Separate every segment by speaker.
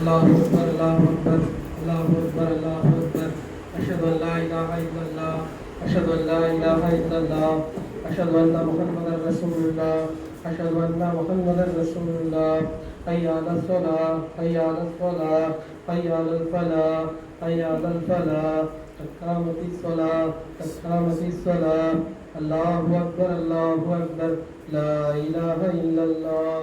Speaker 1: अल्लाहु अकबर अल्लाहु अकबर अल्लाहु अकबर अल्लाहु अकबर अशहदु अन ला इलाहा इल्लल्लाह अशहदु अन ला इलाहा इल्लल्लाह अशहदु अन्ना मुहम्मदर रसूलुल्लाह अशहदु अन्ना मुहम्मदर रसूलुल्लाह हय्या अलस सलाह हय्या अलस फलाह हय्या अलल फलाह हय्या अलल फलाह क़द क़ामतिस सलाह अल्लाहु अकबर ला इलाहा इल्लल्लाह।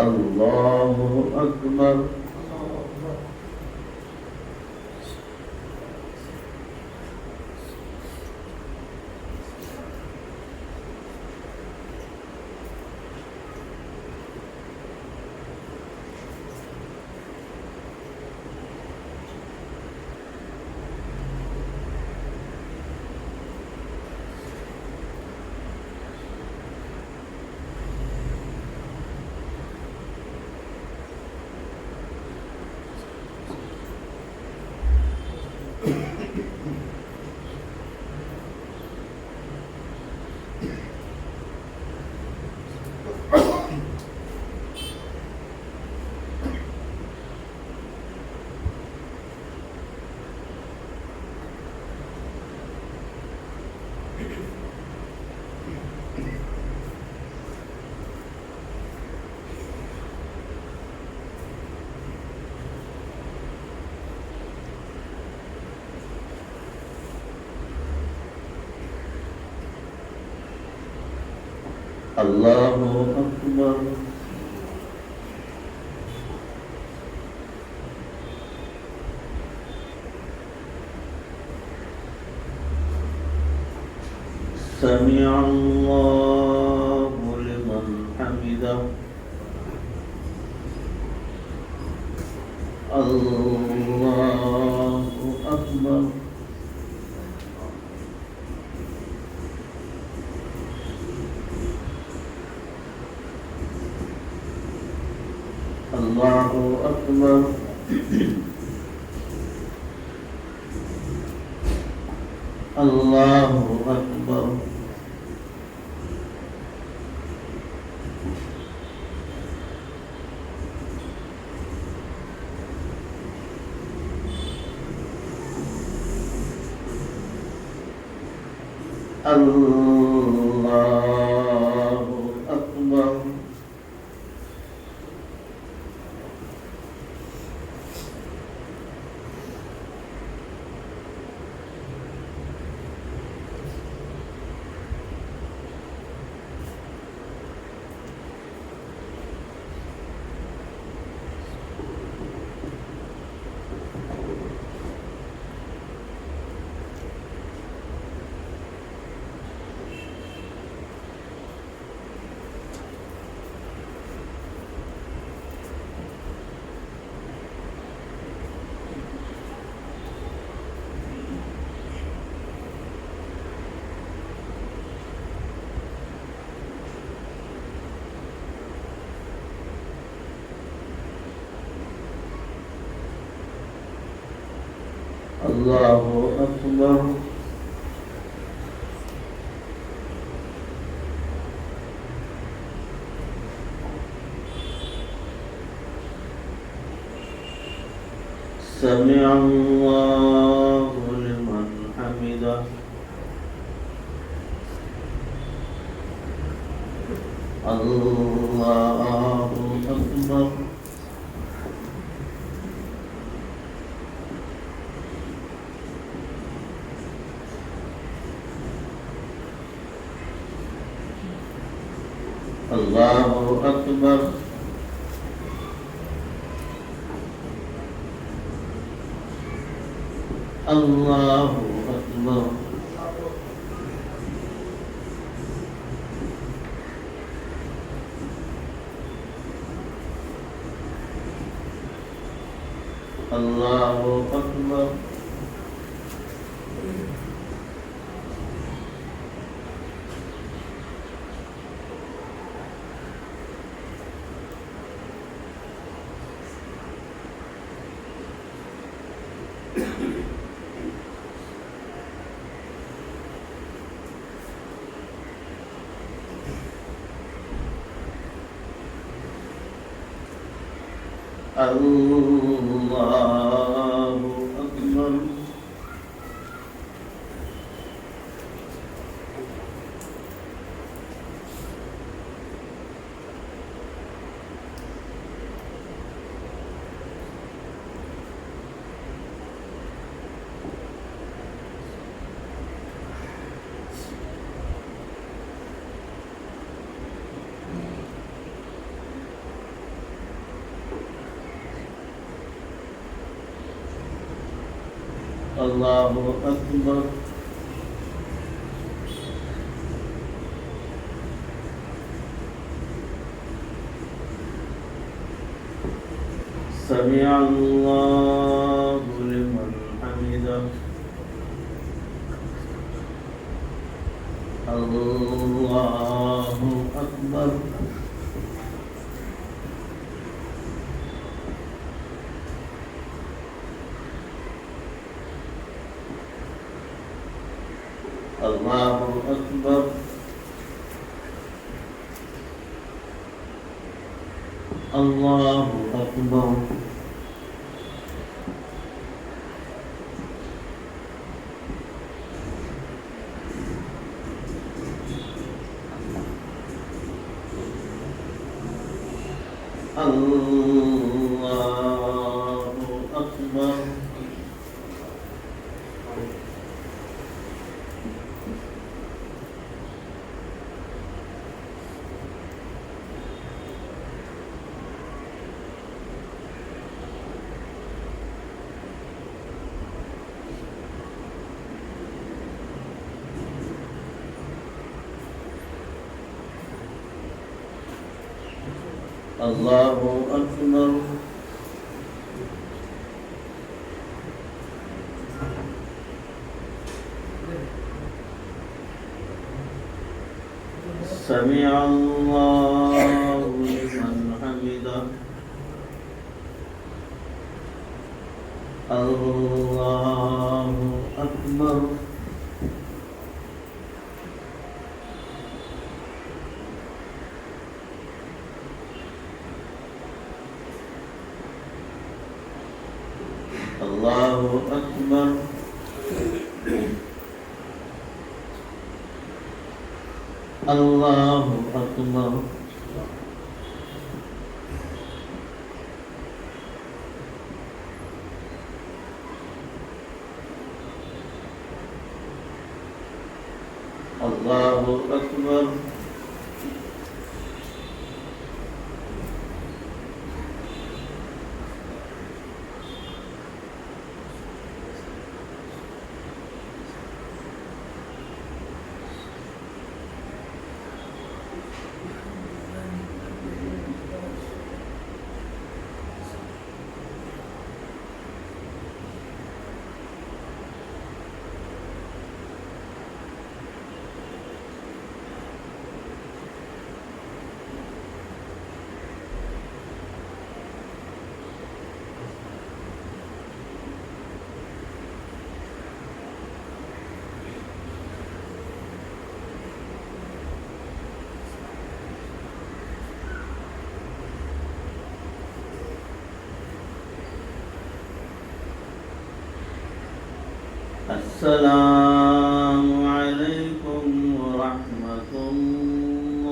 Speaker 2: अल्लाहु अकबर। अल्लाहु अकबर। समिअ अल्लाहु लिमन हमिदह। अल्लाहु अकबर। अल्लाहु अकबर। अल्लाहु अकबर। अल्लाहु अकबर। अल्लाहु अकबर। समिअ अल्लाहु लिमन हमिदह। अल्लाहु अकबर। अल्लाहु अकबर। अल्लाहु अकबर। अल्लाहु अकबर। الله أكبر الله أكبر سمع الله لمن حمده الله أكبر الله أكبر الله أكبر الله أكبر الله أكبر سمع الله لمن حمده الله أكبر الله أكبر الله أكبر الله أكبر السلام عليكم ورحمة الله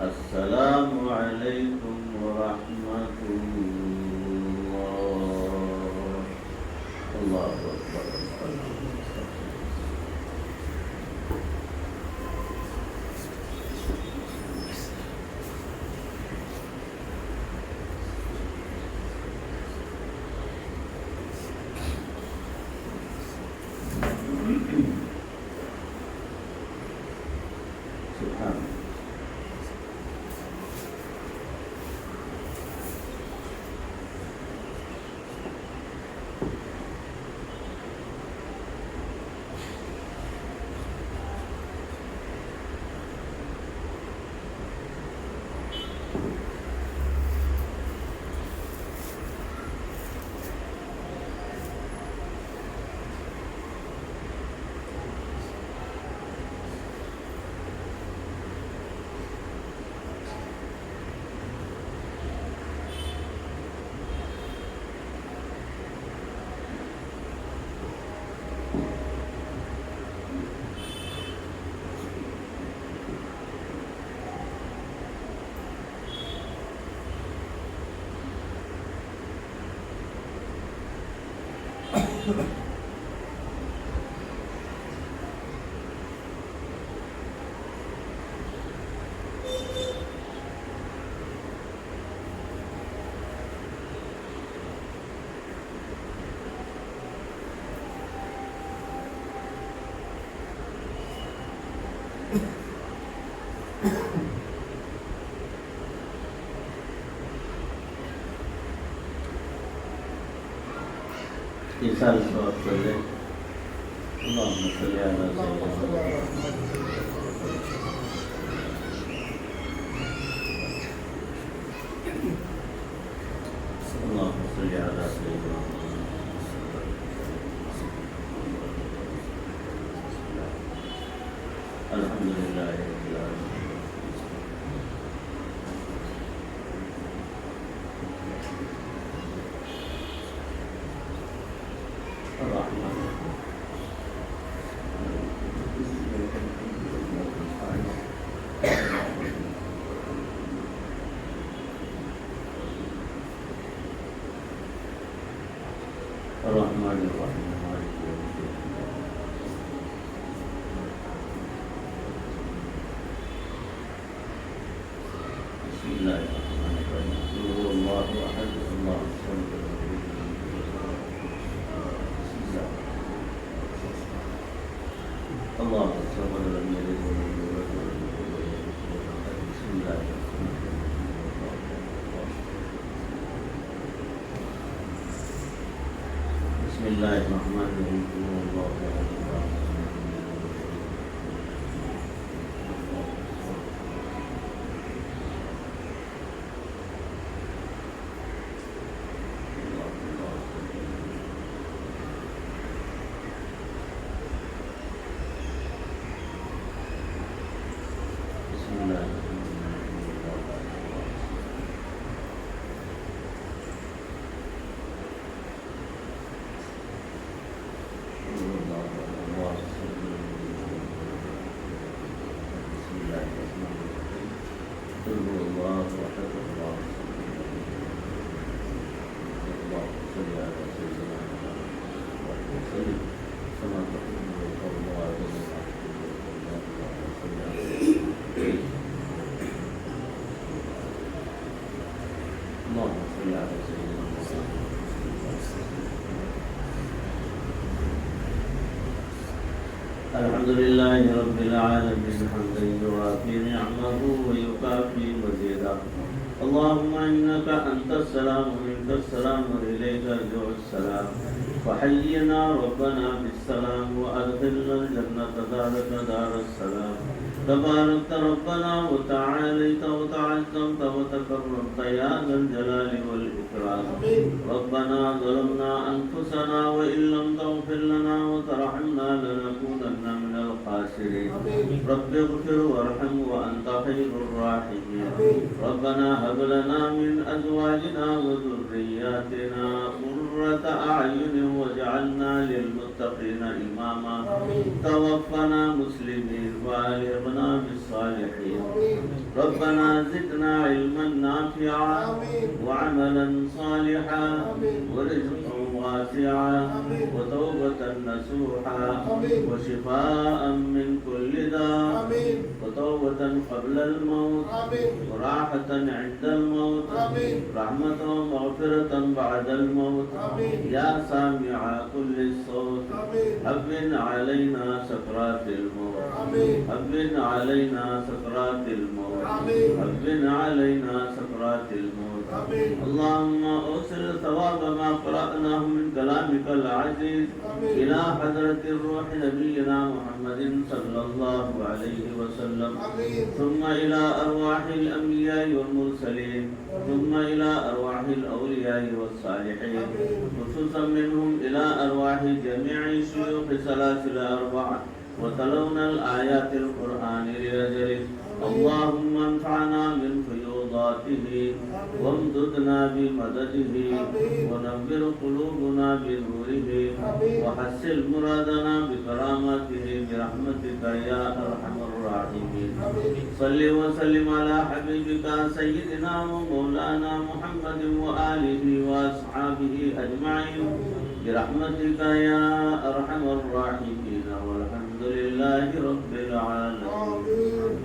Speaker 2: السلام عليكم ورحمة الله الله أكبر سبحان إيصال الصوت كله. اللهم صل على سيدنا اللهم صل على سيدنا الحمد لله رب العالمين. الرحمن الرحمن الرحيم مالك يوم الدين. بسم الله الرحمن الرحيم. قل هو الله احد الله الصمد الله الصمد لم يلد ولم يولد ولم يكن له كفوا احد. بسم الله الرحمن الرحيم. بسم الله الرحمن الرحيم. قل هو الله احد الله بسم الله قل هو الله احد الله اللهم صل على سيدنا محمد وسلم كما تحب وترضى وعلى اللهم صل على سيدنا محمد. الحمد لله رب العالمين حمدا يوافي نعمه ويكافي مزيدا. اللهم انك انت السلام ومنك السلام واليك يرجع السلام. وحينا ربنا بالسلام وادخلنا الجنه دارك دار السلام. تباركت ربنا وتعاليت وتعظمت وتكرمت يا ذا الجلال والإكرام. ربنا ظلمنا أنفسنا وإن لم تغفر لنا وترحمنا لنكونن من الخاسرين. رب اغفر وارحم وأنت خير الراحمين. ربنا هب لنا من أزواجنا وذرياتنا قرة أعين واجعلنا للمتقين إماما. توفنا مسلمين وألحقنا بالصالحين. ربنا زدنا علما نافعا وعملا صالحا ورزقا واسعا وتوبة نصوحا وشفاء من كل داء وتوبة قبل الموت وراحة عند الموت رحمة ومغفرة بعد الموت. يا سامع كل الصوت هون علينا سكرات الموت. هون علينا سكرات الموت. هون علينا سكرات الموت. اللهم أوصل ثواب ما قرأناه من كلامك العزيز إلى حضرة الروح نبينا محمد صلى الله عليه وسلم، ثم إلى أرواح الأنبياء والمرسلين، ثم إلى أرواح الأولياء والصالحين، خصوصا منهم إلى أرواح جميع شيوخ سلاسل أربعة وتلون الآيات القرآن لأجله अल्लाहुम्मा अन्फअना बिल फयूदातिही वमददना बिमददिही वनव्विर कुलूबना बिनूरिही वहस्सिल मुरादना बिकरामतिही बिरहमतिका या अरहमर राहिमीन। सल्लि व सल्लिम अला हबीबिका सय्यिदिना व मौलाना मुहम्मद व आलिहि व अस्हाबिहि अजमाइन बिरहमतिका या अरहमर राहिमीन वल्हम्दुलिल्लाहि रब्बिल आलमीन।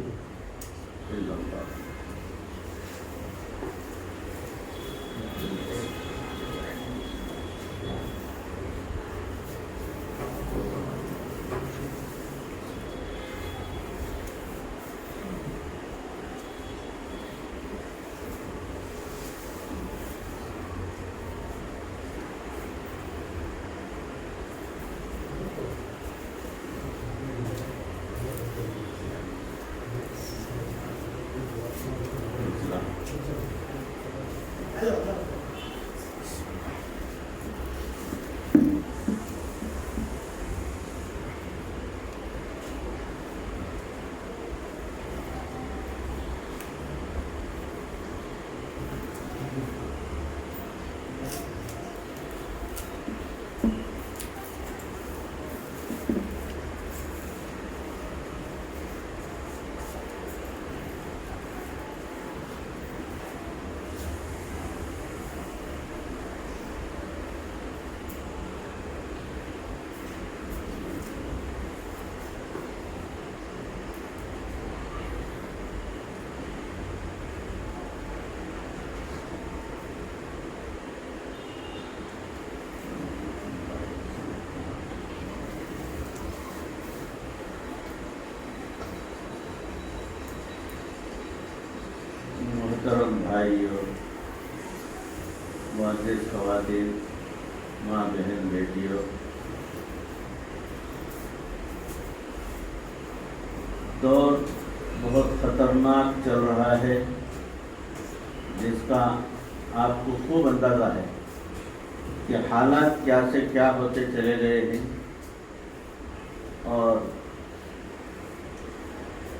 Speaker 2: मोहतरम भाइयों, मुअज़्ज़िज़ ख़वातीन, माँ बहन बेटियों, दौर बहुत ख़तरनाक चल रहा है जिसका आपको खूब अंदाज़ा है कि हालात क्या से क्या होते चले गए हैं और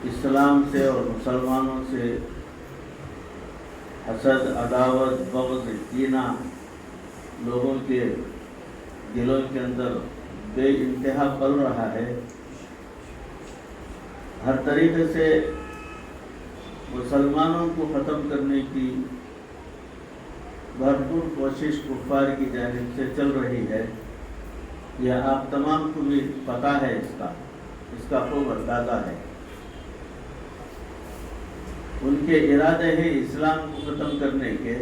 Speaker 2: इस्लाम से और मुसलमानों से हसद, अदावत, बग़्ज़, कीना लोगों के दिलों के अंदर बेइंतहा पल रहा है। हर तरीके से मुसलमानों को ख़त्म करने की भरपूर कोशिश कुफ़ार की जानिब से चल रही है। यह आप तमाम को भी पता है, इसका खूब अंदाज़ा है। उनके इरादे हैं इस्लाम को ख़त्म करने के।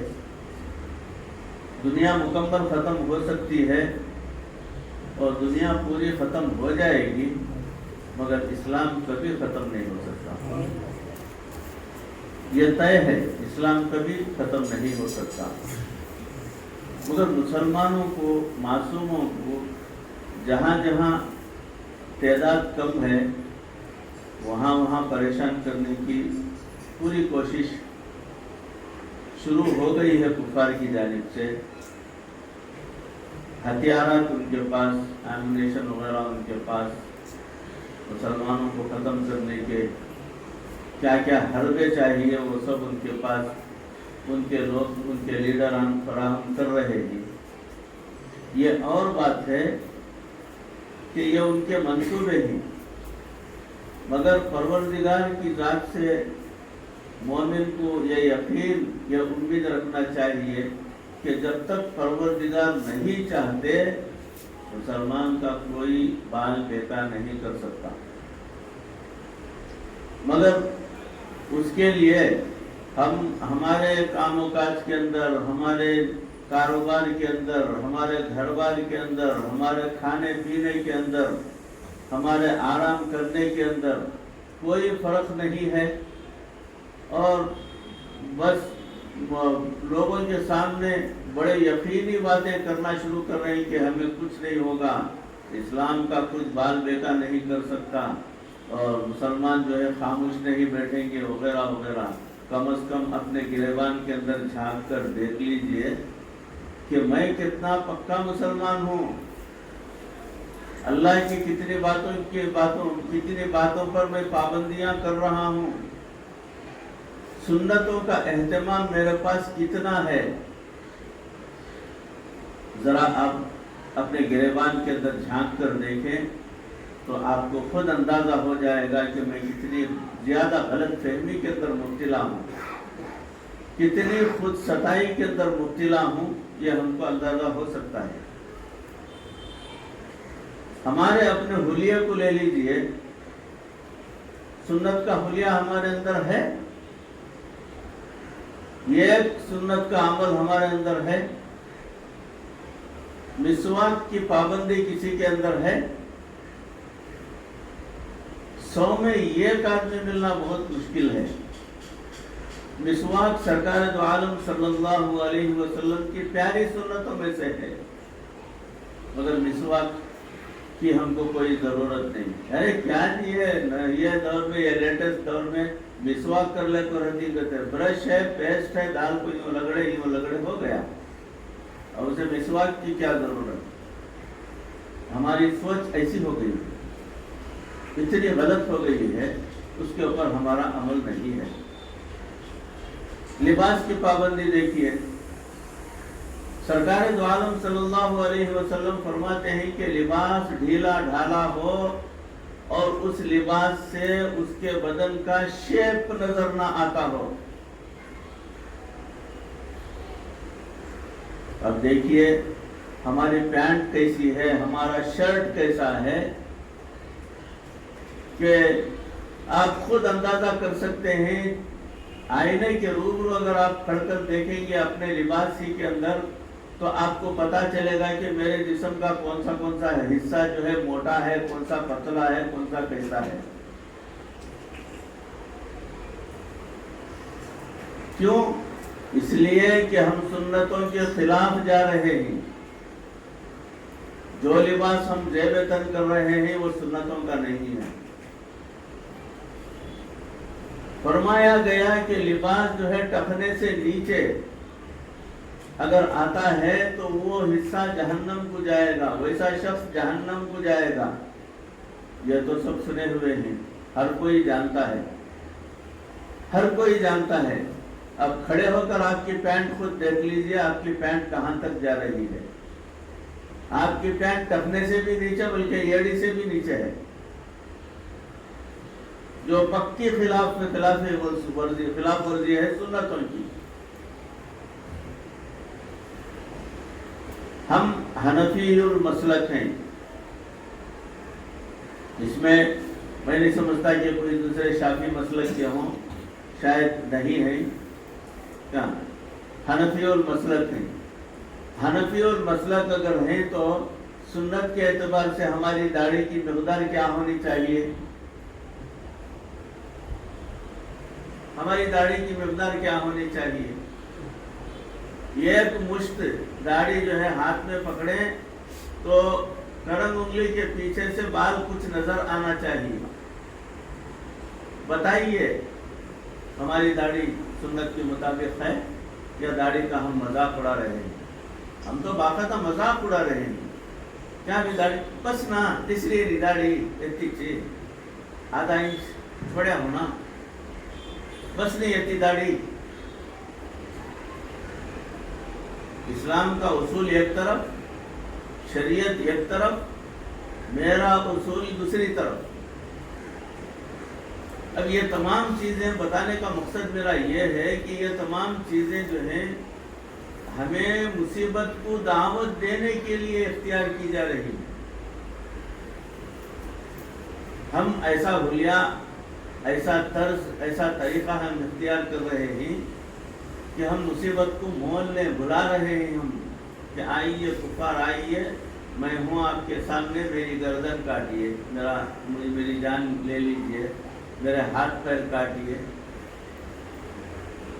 Speaker 2: दुनिया मुकम्मल ख़त्म हो सकती है और दुनिया पूरी ख़त्म हो जाएगी, मगर इस्लाम कभी ख़त्म नहीं हो सकता। ये तय है, इस्लाम कभी ख़त्म नहीं हो सकता। मगर मुसलमानों को, मासूमों को जहाँ जहाँ तादाद कम है वहाँ वहाँ परेशान करने की पूरी कोशिश शुरू हो गई है कुफ़ार की जानिब से। हथियारात उनके पास, एमुनेशन वगैरह उनके पास, मुसलमानों को ख़त्म करने के क्या क्या हरबे चाहिए वो सब उनके पास, उनके लोग, उनके लीडर फराहम कर रहे हैं। ये और बात है कि ये उनके मंसूबे हैं, मगर परवरदिगार की ज़ात से मोमिन को यह यकीन, यह उम्मीद रखना चाहिए कि जब तक परवरदिगार नहीं चाहते मुसलमान का कोई बाल बेटा नहीं कर सकता। मगर उसके लिए हम हमारे कामोकाज के अंदर, हमारे कारोबार के अंदर, हमारे घर बार के अंदर, हमारे खाने पीने के अंदर, हमारे आराम करने के अंदर कोई फ़र्क नहीं है और बस लोगों के सामने बड़े यकीनी बातें करना शुरू कर रहे हैं कि हमें कुछ नहीं होगा, इस्लाम का कुछ बाल बेटा नहीं कर सकता और मुसलमान जो है खामोश नहीं बैठेंगे वगैरह वगैरह। कम से कम अपने गिरेबान के अंदर झांक कर देख लीजिए कि मैं कितना पक्का मुसलमान हूँ। अल्लाह की कितनी बातों पर मैं पाबंदियाँ कर रहा हूँ, सुन्नतों का एहतमाम मेरे पास कितना है, जरा आप अपने गिरेबान के अंदर झांक कर देखें तो आपको खुद अंदाजा हो जाएगा कि मैं कितनी ज्यादा गलत फहमी के अंदर मुब्तला हूँ, कितनी खुद सताई के अंदर मुब्तला हूँ, यह हमको अंदाजा हो सकता है। हमारे अपने हुलिया को ले लीजिए, सुन्नत का हुलिया हमारे अंदर है, ये सुन्नत का अमल हमारे अंदर है। मिसवाक की पाबंदी किसी के अंदर है? 100 में एक आदमी मिलना बहुत मुश्किल है। मिसवाक सरकार दो आलम सल्लल्लाहु अलैहि वसल्लम की प्यारी सुन्नतों में से है, मगर मिसवाक की हमको कोई जरूरत नहीं। अरे क्या ये दौर में, ये लेटेस्ट दौर में मिसवाक कर ले तो हकीकत है, ब्रश है, पेस्ट है, दाल को यूं लगड़े हो गया, और उसे मिसवाक की क्या जरूरत। हमारी सोच ऐसी हो गई, इतनी गलत हो गई है, उसके ऊपर हमारा अमल नहीं है। लिबास की पाबंदी देखिए, सरकार दो आलम सल्लल्लाहु अलैहि वसल्लम फरमाते हैं कि लिबास ढीला ढाला हो और उस लिबास से उसके बदन का शेप नजर ना आता हो। अब देखिए हमारी पैंट कैसी है, हमारा शर्ट कैसा है, कि आप खुद अंदाजा कर सकते हैं। आईने के रूबरू अगर आप खड़कर देखेंगे अपने लिबास ही के अंदर, तो आपको पता चलेगा कि मेरे जिस्म का कौन सा हिस्सा जो है मोटा है, कौन सा पतला है, कौन सा कैसा है। क्यों? इसलिए कि हम सुन्नतों के खिलाफ जा रहे हैं। जो लिबास हम जेब-ए-तन कर रहे हैं वो सुन्नतों का नहीं है। फरमाया गया कि लिबास जो है टखने से नीचे अगर आता है तो वो हिस्सा जहन्नम को जाएगा, वैसा शख्स जहन्नम को जाएगा। यह तो सब सुने हुए हैं, हर कोई जानता है, हर कोई जानता है। अब खड़े होकर आपकी पैंट खुद देख लीजिए, आपकी पैंट कहां तक जा रही है। आपकी पैंट टखने से भी नीचे, बल्कि एड़ी से भी नीचे है, जो पक्की खिलाफ वर्जी है सुन्नतों की। हम हनफीउल मसलक हैं, इसमें मैं नहीं समझता कि कोई दूसरे शाफी मसलक के हों, शायद नहीं है क्या। हनफीउल मसलक हैं, हनफीउल मसलक अगर हैं तो सुन्नत के एतबार से हमारी दाढ़ी की मिक़दार क्या होनी चाहिए, हमारी दाढ़ी की मिक़दार क्या होनी चाहिए। एक मुश्त दाढ़ी जो है हाथ में पकड़े तो करंग उंगली के पीछे से बाल कुछ नजर आना चाहिए। बताइए हमारी दाढ़ी सुन्नत के मुताबिक है या दाढ़ी का हम मजाक उड़ा रहे हैं। हम तो बाकायदा मजाक उड़ा रहे हैं। क्या भी दाढ़ी बस ना, इसलिए दाढ़ी इतनी चीज आधा इंच छोड़ा होना बस नहीं इतनी दाढ़ी। इस्लाम का उसूल एक तरफ, शरीयत एक तरफ, मेरा उसूल दूसरी तरफ। अब ये तमाम चीजें बताने का मकसद मेरा ये है कि ये तमाम चीजें जो हैं हमें मुसीबत को दावत देने के लिए इख्तियार की जा रही है। हम ऐसा हुलिया, ऐसा तर्ज, ऐसा तरीका हम इख्तियार कर रहे हैं कि हम मुसीबत को मोहल्ले बुला रहे हैं। हम कि आइए कुफार आइए, मैं हूँ आपके सामने, मेरी गर्दन काटिए, मेरी जान ले लीजिए, मेरे हाथ पैर काटिए।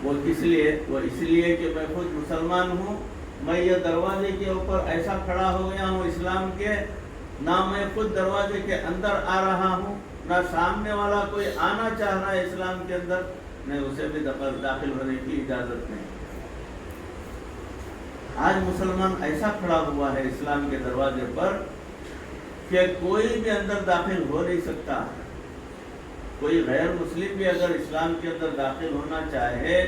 Speaker 2: वो किस लिए? वो इसलिए कि मैं खुद मुसलमान हूँ। मैं ये दरवाजे के ऊपर ऐसा खड़ा हो गया हूँ इस्लाम के, ना मैं खुद दरवाजे के अंदर आ रहा हूँ, ना सामने वाला कोई आना चाह रहा है इस्लाम के अंदर, नहीं उसे भी दाखिल होने की इजाजत नहीं। आज मुसलमान ऐसा खड़ा हुआ है इस्लाम के दरवाजे पर कि कोई भी अंदर दाखिल हो नहीं सकता। कोई गैर मुस्लिम भी अगर इस्लाम के अंदर दाखिल होना चाहे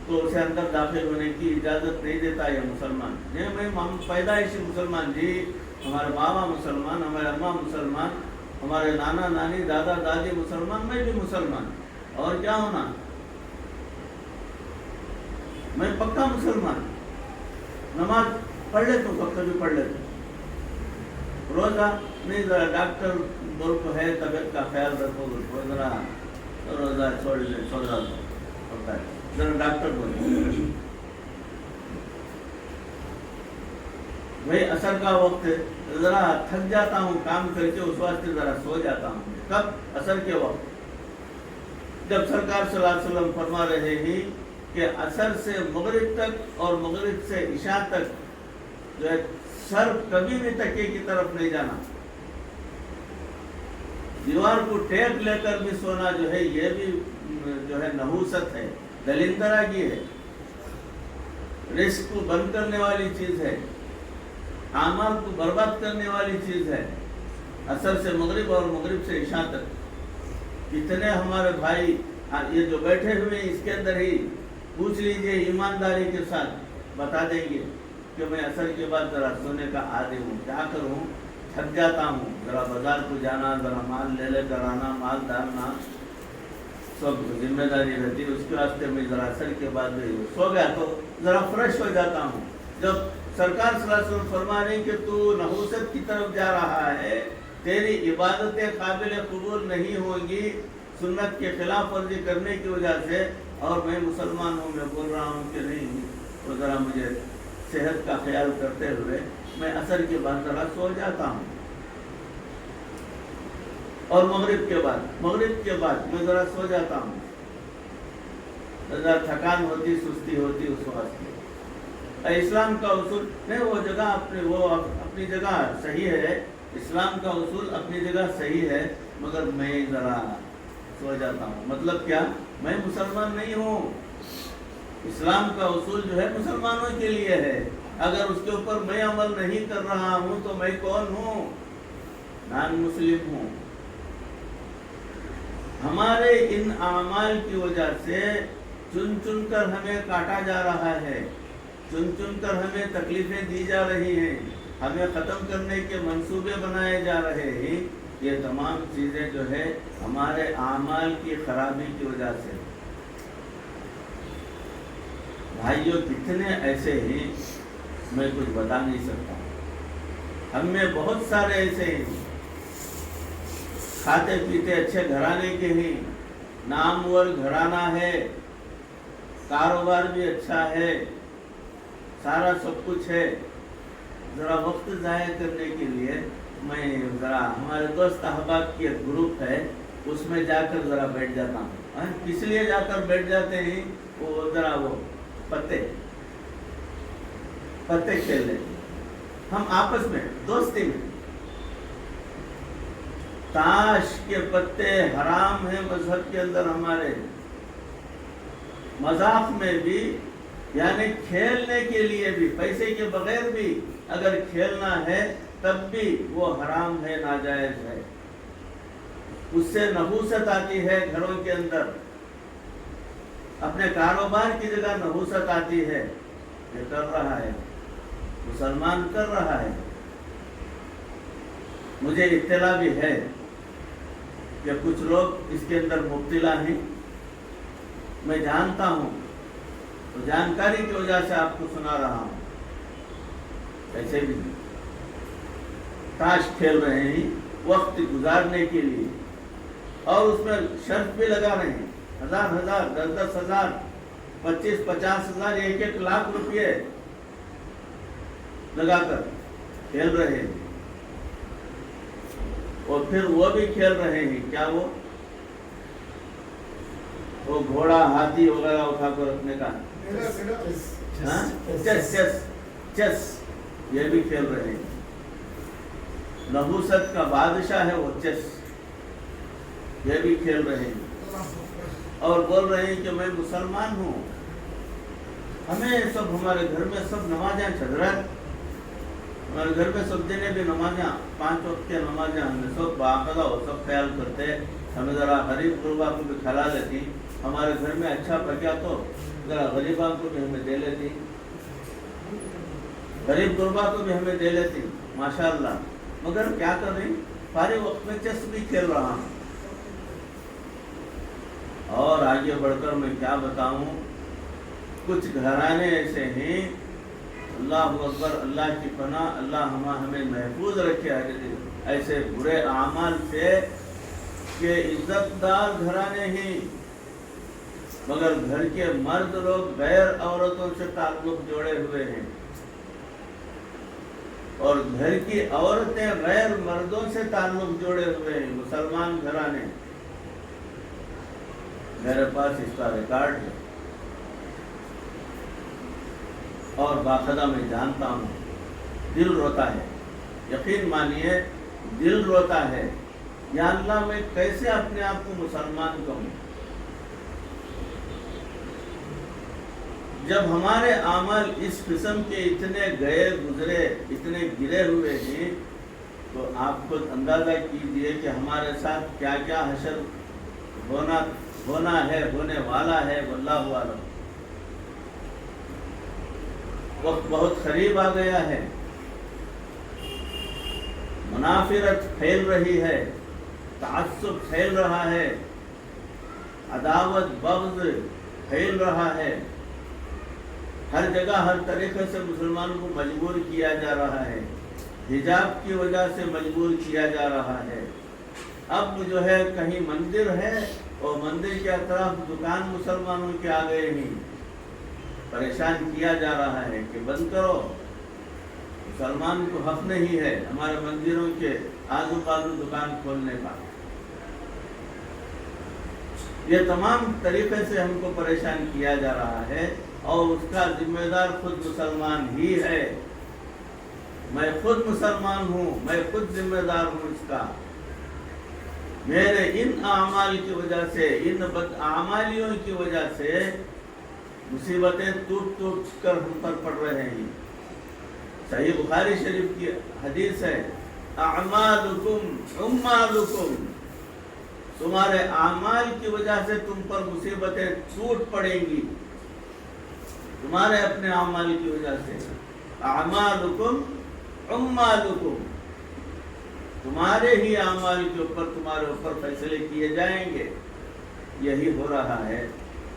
Speaker 2: तो उसे अंदर दाखिल होने की इजाज़त नहीं देता ये मुसलमान। ये मैं हम पैदाइशी मुसलमान जी, हमारे बाबा मुसलमान, हमारे अम्मा मुसलमान, हमारे नाना नानी दादा दादी मुसलमान, मैं भी मुसलमान, और क्या होना, मैं पक्का मुसलमान। नमाज पढ़ लेता हूँ, कब कभी पढ़ लेता हूँ, रोज़ा नहीं, ज़रा डॉक्टर बोल को है तबीयत का ख्याल रखो, ज़रा रोज़ा छोड़ रहा होता है, जरा डॉक्टर बोले भाई असर का वक्त है, जरा थक जाता हूँ काम करके, उस वास्ते जरा सो जाता हूँ। कब? असर के वक्त, जब सरकार सल्लल्लाहु अलैहि वसल्लम फरमा रहे हैं कि असर से मगरिब तक और मगरिब से इशा तक जो है सर कभी भी तकिए की तरफ नहीं जाना, दीवार को टेक लेकर भी सोना जो है ये भी जो है नहूसत है, दलिंदरागी है, रिस्क को बंद करने वाली चीज है, आमाल को बर्बाद करने वाली चीज है। असर से मगरिब और मगरिब से इशा तक कितने हमारे भाई ये जो बैठे हुए इसके अंदर ही पूछ लीजिए, ईमानदारी के साथ बता देंगे कि मैं असर के बाद जरा सोने का आदी हूँ, क्या करूँ, थक जाता हूँ, जरा बाजार को जाना, जरा माल ले लेकर आना, माल डालना, सब जिम्मेदारी रहती है, उसके वास्ते मैं जरा असर के बाद सो गया तो जरा फ्रेश हो जाता हूँ। जब सरकार सल्लल्लाहु अलैहि वसल्लम फरमा रही कि तू नहूसत की तरफ जा रहा है, तेरी इबादतें काबिल कबूल नहीं होगी सुन्नत के खिलाफ वर्जी करने की वजह से, और मैं मुसलमान हूँ, मैं बोल रहा हूँ कि नहीं, तो ज़रा मुझे सेहत का ख्याल करते हुए मैं असर के बाद ज़रा सो जाता हूँ, और मगरिब के बाद मैं ज़रा सो जाता हूँ, ज़रा थकान होती, सुस्ती होती, उस वास्ते इस्लाम का उसूल नहीं, वो जगह अपनी जगह सही है, इस्लाम का उसूल अपनी जगह सही है, मगर मैं ज़रा सो जाता हूँ। मतलब क्या? मैं मुसलमान नहीं हूँ, इस्लाम का उसूल जो है मुसलमानों के लिए है, अगर उसके ऊपर मैं अमल नहीं कर रहा हूँ तो मैं कौन हूँ? नॉन मुस्लिम हूँ। हमारे इन आमाल की वजह से चुन चुन कर हमें काटा जा रहा है, चुन चुन कर हमें तकलीफें दी जा रही हैं, हमें ख़त्म करने के मंसूबे बनाए जा रहे हैं। ये तमाम चीज़ें जो है हमारे आमाल की खराबी की वजह से। भाइयों कितने ऐसे हैं मैं कुछ बता नहीं सकता, हम में बहुत सारे ऐसे हैं, खाते पीते अच्छे घराने के हैं, नामवर घराना है, कारोबार भी अच्छा है, सारा सब कुछ है, ज़रा वक्त ज़ाया करने के लिए मैं ज़रा हमारे दोस्त अहबाब की एक ग्रुप है उसमें जाकर ज़रा बैठ जाता हूँ। किस लिए जाकर बैठ जाते हैं? वो ज़रा वो पत्ते खेल लेते हम आपस में, दोस्ती में। ताश के पत्ते हराम है मजहब के अंदर हमारे, मजाक में भी, यानी खेलने के लिए भी, पैसे के बगैर भी अगर खेलना है तब भी वो हराम है, नाजायज है, उससे नहूसत आती है घरों के अंदर, अपने कारोबार की जगह नहूसत आती है। ये कर रहा है, मुसलमान कर रहा है। मुझे इत्तला भी है कि कुछ लोग इसके अंदर मुब्तिला हैं, मैं जानता हूँ, तो जानकारी की वजह से आपको सुना रहा हूँ। ऐसे भी ताश खेल रहे हैं वक्त गुजारने के लिए, और उसमें शर्त भी लगा रहे हैं, 1000 10,000 25-50,000 1-1 लाख रुपये लगाकर खेल रहे हैं। और फिर वो भी खेल रहे हैं, क्या वो घोड़ा हाथी वगैरह उठाकर रखने का, चेस ये भी खेल रहे हैं। नहूसत का बादशाह है वो चेस, ये भी खेल रहे हैं और बोल रहे हैं कि मैं मुसलमान हूँ। हमें सब, हमारे घर में सब नमाज़ें हजरत, हमारे घर में सब जने भी नमाज़ें, 5 वक्त के नमाज़ें हमें सब बाकायदा हो, सब ख्याल करते, हमें ज़रा गरीब गुरबा को भी खिला लेती, हमारे घर में अच्छा पका तो ज़रा गरीबा को भी हमें दे लेती, गरीब गुरबा को भी हमें दे लेती माशाअल्लाह। मगर क्या कर रही, सारे वक्त में चेस भी खेल रहा हूँ। और आगे बढ़कर मैं क्या बताऊं, कुछ घराने ऐसे हैं, अल्लाह अकबर, अल्लाह की पनाह, अल्लाह हमें महफूज रखे ऐसे बुरे आमाल से कि इज्जतदार घराने हैं, मगर घर के मर्द लोग गैर औरतों से ताल्लुक जोड़े हुए हैं और घर की औरतें गैर मर्दों से ताल्लुक जोड़े हुए हैं। मुसलमान घराने, मेरे पास इसका रिकॉर्ड है और बाखदा मैं जानता हूँ, दिल रोता है, यकीन मानिए दिल रोता है। या अल्लाह मैं कैसे अपने आप को मुसलमान कहूँ जब हमारे आमल इस किस्म के इतने गए गुजरे, इतने गिरे हुए हैं, तो आप खुद अंदाजा कीजिए कि हमारे साथ क्या क्या हशर होना है, होने वाला है। वल्लाहु आलम। वक्त बहुत करीब आ गया है, मुनाफिरत फैल रही है, ताज्जुब फैल रहा है, अदावत बग़्ज़ फैल रहा है, हर जगह हर तरीके से मुसलमानों को मजबूर किया जा रहा है, हिजाब की वजह से मजबूर किया जा रहा है। अब जो है कहीं मंदिर है और मंदिर के तरफ दुकान मुसलमानों के आ गए हैं, परेशान किया जा रहा है कि बंद करो, मुसलमान को हक नहीं है हमारे मंदिरों के आजू बाजू दुकान खोलने का। ये तमाम तरीके से हमको परेशान किया जा रहा है और उसका जिम्मेदार खुद मुसलमान ही है। मैं खुद मुसलमान हूँ, मैं खुद जिम्मेदार हूँ इसका। मेरे इन आमाल की वजह से, इन बदआमालियों की वजह से मुसीबतें टूट टूट कर हम पर पड़ रहे हैं। सही बुखारी शरीफ की हदीस है, अमालुकुम उम्मालुकुम, तुम्हारे आमाल की वजह से तुम पर मुसीबतें टूट पड़ेंगी, तुम्हारे अपने आमाल की वजह से। अमालुकुम उम्मालुकुम, तुम्हारे ही आमाल के ऊपर तुम्हारे ऊपर फैसले किए जाएंगे। यही हो रहा है।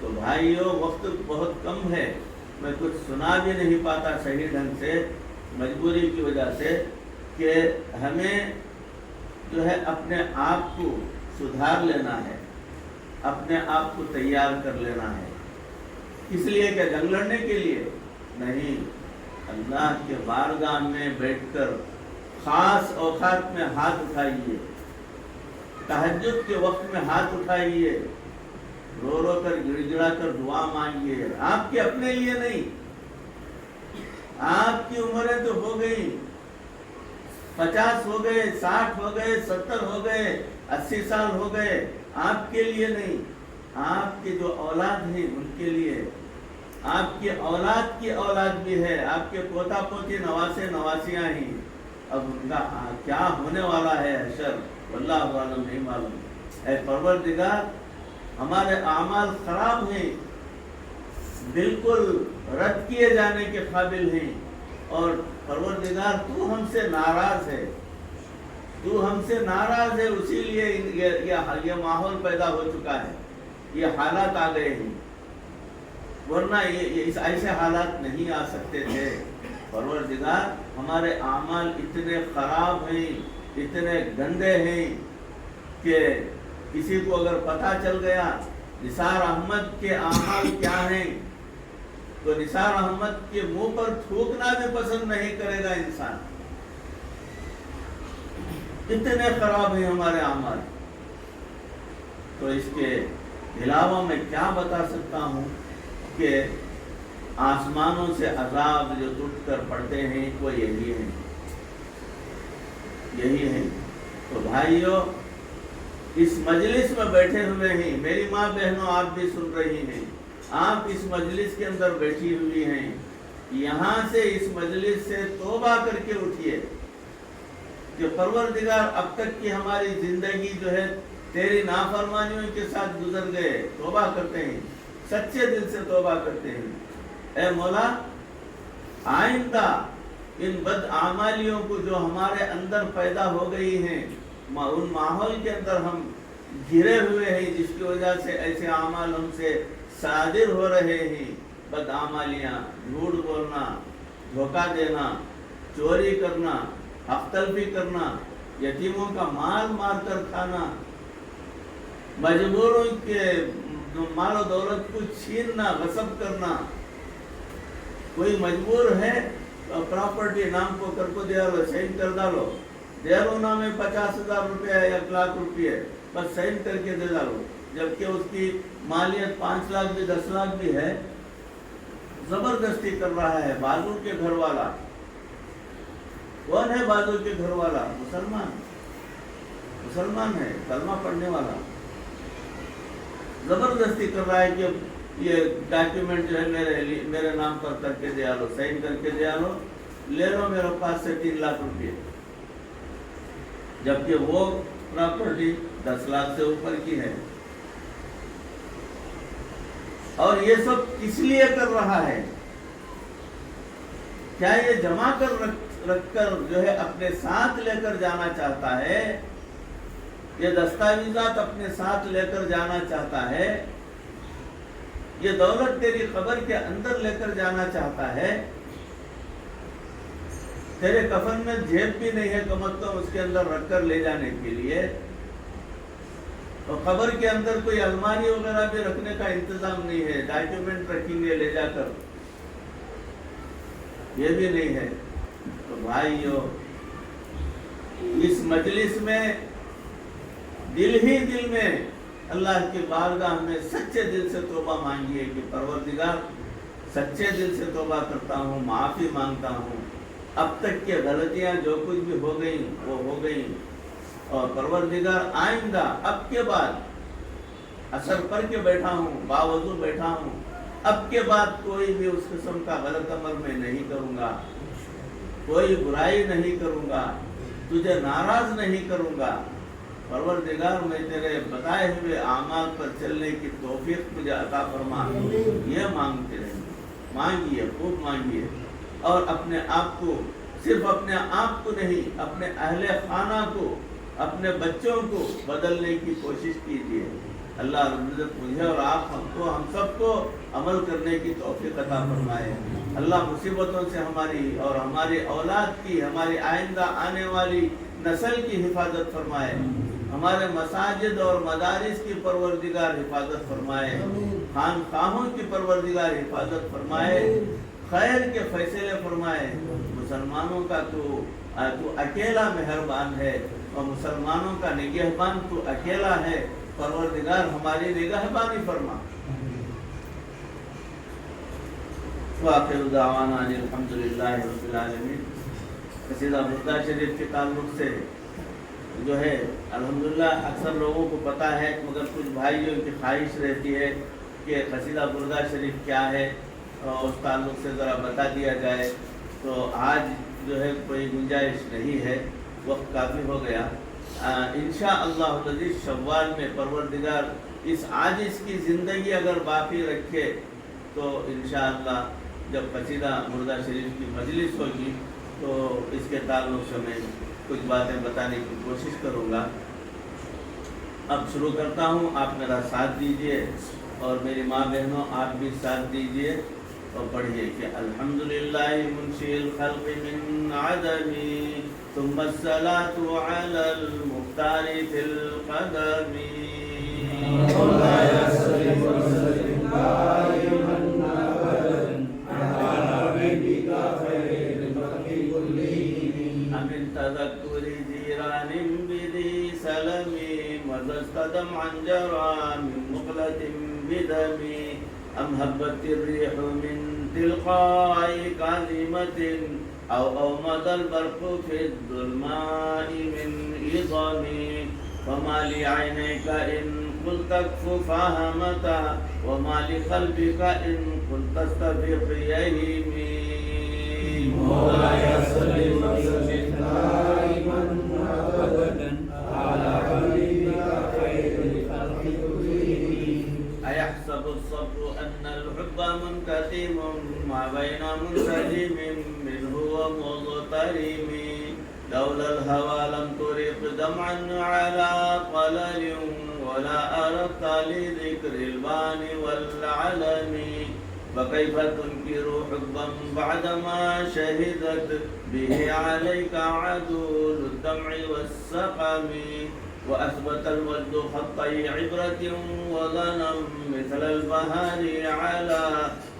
Speaker 2: तो भाइयों, वक्त बहुत कम है, मैं कुछ सुना भी नहीं पाता सही ढंग से, मजबूरी की वजह से कि हमें जो है अपने आप को सुधार लेना है, अपने आप को तैयार कर लेना है। इसलिए कि जंग लड़ने के लिए नहीं, अल्लाह के बारगाह में बैठकर खास औकात में हाथ उठाइए, तहज्जुद के वक्त में हाथ उठाइए, रो रो कर गिड़गिड़ा कर दुआ मांगिए। आपके अपने लिए नहीं, आपकी उम्रें तो हो गई, 50 हो गए, 60 हो गए, 70 हो गए, 80 साल हो गए, आपके लिए नहीं, आपके जो औलाद है उनके लिए। आपकी औलाद की औलाद भी है, आपके पोता पोती नवासे नवासियां ही, अब उनका क्या होने वाला है हशर, वल्लाहु आलम, नहीं मालूम। ऐ परवरदिगार, हमारे आमाल खराब हैं, बिल्कुल रद्द किए जाने के काबिल हैं, और परवरदिगार तू हमसे नाराज है, तू हमसे नाराज है, उसीलिए ये माहौल पैदा हो चुका है, ये हालात आ गए हैं, वरना ये ऐसे हालात नहीं आ सकते थे। परवरदिगार, हमारे आमाल इतने खराब हैं, इतने गंदे हैं कि किसी को अगर पता चल गया निसार अहमद के आमाल क्या हैं, तो निसार अहमद के मुंह पर थूकना भी पसंद नहीं करेगा इंसान। इतने खराब हैं हमारे आमाल। तो इसके अलावा मैं क्या बता सकता हूँ कि आसमानों से अजाब जो टूट कर पड़ते हैं वो यही है, यही है। तो भाइयों, इस मजलिस में बैठे हुए हैं, मेरी माँ बहनों आप भी सुन रही हैं, आप इस मजलिस के अंदर बैठी हुई हैं, यहाँ से इस मजलिस से तौबा करके उठिए कि परवरदिगार अब तक की हमारी जिंदगी जो है तेरी नाफरमानियों के साथ गुजर गए, तौबा करते हैं, सच्चे दिल से तौबा करते हैं। ए मौला, आइंदा इन बदआमालियों को जो हमारे अंदर पैदा हो गई हैं, उन माहौल के अंदर हम घिरे हुए हैं, जिसकी वजह से ऐसे आमाल हमसे सादिर हो रहे हैं। बदआमालियाँ, झूठ बोलना, धोखा देना, चोरी करना, हफ्तलफी करना, यतीमों का माल मार कर खाना, मजबूरों के माल दौलत को छीनना, गसब करना। कोई मजबूर है तो प्रॉपर्टी नाम को कर को दिया लो, साइन कर डालो, दे लो ना में 50,000 रुपया है, 1 लाख रुपये, बस साइन करके दे डालो, जबकि उसकी मालियत 5 लाख भी 10 लाख भी है। जबरदस्ती कर रहा है। बाजू के घर वाला कौन है? बाजू के घर वाला मुसलमान है, कलमा पढ़ने वाला। जबरदस्ती कर रहा है कि ये डॉक्यूमेंट जो है मेरे नाम पर करके दे लो, साइन करके दे लो, ले लो मेरे पास से 3 लाख रुपये, जबकि वो प्रॉपर्टी 10 लाख से ऊपर की है। और ये सब किस लिए कर रहा है? क्या ये जमा कर रखकर जो है अपने साथ लेकर जाना चाहता है? ये दस्तावेजात अपने साथ लेकर जाना चाहता है? ये दौलत तेरी कब्र के अंदर लेकर जाना चाहता है? तेरे कफन में जेब भी नहीं है कम से कम उसके अंदर रखकर ले जाने के लिए, और कब्र के अंदर कोई अलमारी वगैरह भी रखने का इंतजाम नहीं है, डॉक्यूमेंट रखेंगे ले जाकर, ये भी नहीं है। तो भाइयों, इस मजलिस में दिल ही दिल में अल्लाह की बारगाह में सच्चे दिल से तौबा मांगिए कि परवरदिगार, सच्चे दिल से तौबा करता हूँ, माफ़ी मांगता हूँ, अब तक की गलतियाँ जो कुछ भी हो गई वो हो गई, और परवरदिगार आइंदा अब के बाद असर पर के बैठा हूँ, बावजूद बैठा हूँ, अब के बाद कोई भी उस किस्म का गलत अमल मैं नहीं करूँगा, कोई बुराई नहीं करूँगा, तुझे नाराज नहीं करूँगा। परवरदिगार, मैं तेरे बताए हुए आमाल पर चलने की तौफीक मुझे अता फरमा। ये मांगते रहेंगे, मांगिए, खूब मांगिए, और अपने आप को, सिर्फ अपने आप को नहीं, अपने अहले खाना को, अपने बच्चों को बदलने की कोशिश कीजिए। अल्लाह मुझे और आप हमको, हम सबको अमल करने की तौफीक अता फरमाए। अल्लाह मुसीबतों से हमारी और हमारी औलाद की, हमारी आइंदा आने वाली नस्ल की हिफाजत फरमाए। हमारे मसाजिद और मदारिस की परवरदिगार हिफाजत फरमाए, खानकाहों की परवरदिगार हिफाजत फरमाए, खैर के फैसले फरमाए। मुसलमानों का तो अकेला मेहरबान है, और मुसलमानों का निगहबान तो अकेला है। परवरदिगार हमारी निगहबानी फरमा। वाखिर दावाना अल्हम्दुलिल्लाहि रब्बिल आलमीन। कसीदा बुर्दा शरीफ के ताल्लुक से जो है अल्हम्दुलिल्लाह अक्सर लोगों को पता है, मगर कुछ भाइयों की ख्वाहिश रहती है कि कसीदा बुर्दा शरीफ क्या है, और उस ताल्लुक से ज़रा बता दिया जाए। तो आज जो है कोई गुंजाइश नहीं है, वक्त काफ़ी हो गया। इंशाअल्लाह शव्वाल में परवरदिगार इस आजिज़ की ज़िंदगी अगर बाकी रखे तो इंशाअल्लाह जब कसीदा बुर्दा शरीफ की मजलिस होगी तो इसके ताल्लुक से मैं कुछ बातें बताने की कोशिश करूँगा। अब शुरू करता हूँ, आप मेरा साथ दीजिए, और मेरी माँ बहनों आप भी साथ दीजिए और पढ़िए कि अल्हम्दुलिल्लाहि मुंशिल खल्क़ि मिन अदमी सुम्मस्सलातु अलल मुख्तारि फिल क़दमी। मौलाया सल्लि व सल्लिम दाइमन अबदन अला नबीका खैरिल खल्क़ि कुल्लिहिम। अमिन तज़क्कुरि जीरानिन बिदी सलमी मज़स्तदम अंजरा मिन मुक़लतिन बिदमी। अम हब्बतिर रिहु मिन तिलक़ाइ काज़िमतिन औ मदल बर्क़ु फ़िज़ ज़ुल्माइ मिन इज़मी। फमा लि ऐनैका इन क़ुल्त तक्फ़ु फ़हमता वमा लि क़ल्बिका इन क़ुल्त तस्तफ़िक़ यहीमी। मौलाया सल्लि व सल्लिम दाइमन अबदन अला हबीबिका खैर أن الحب منكتم ما بين منسجم منه ومضطرم لولا الهوى لم ترق دمعا على قلل ولا أردت لذكر البان والعلم فكيف تنكر حبا بعدما شهدت به عليك عدول الدمع والسقم وأثبت الود خطي عبرة وظلم مثل البهار على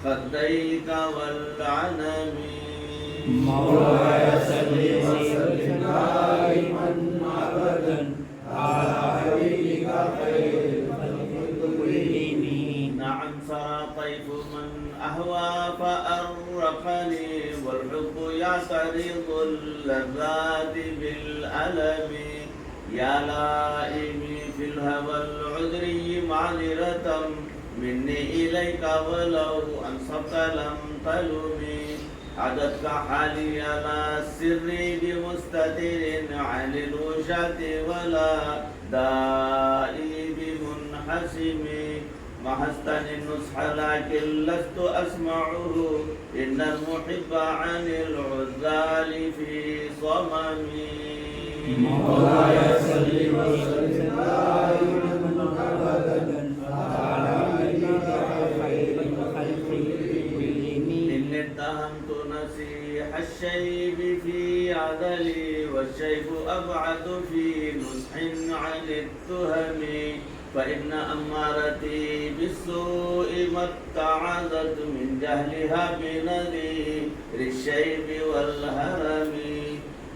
Speaker 2: خديك والعنم
Speaker 3: مولاي صل وسلم دائما ابدا على حبيبك خير الخلق كلهم.
Speaker 2: نعم سرى طيف من أهوى فأرقني والحب يعترض اللذات بالألم يا لائمي في الهوى العذري معذرة مني إليك ولو أنصبت لم تلمي عدتك حالي على السر بمستتر عن الوشاة ولا دائي بمنحسم محستني النصح لكن لست أسمعه إن المحب عن العذال في صممي
Speaker 3: مولاي صل وسلم دائما ابدا على حبيبك خير الخلق كلهم.
Speaker 2: إن اتهمت نسيح الشيب في عدلي والشيب أبعد في نصح عن التهم فإن أمارتي بالسوء ما اتعظت من جهلها بنذير الشيب والهرم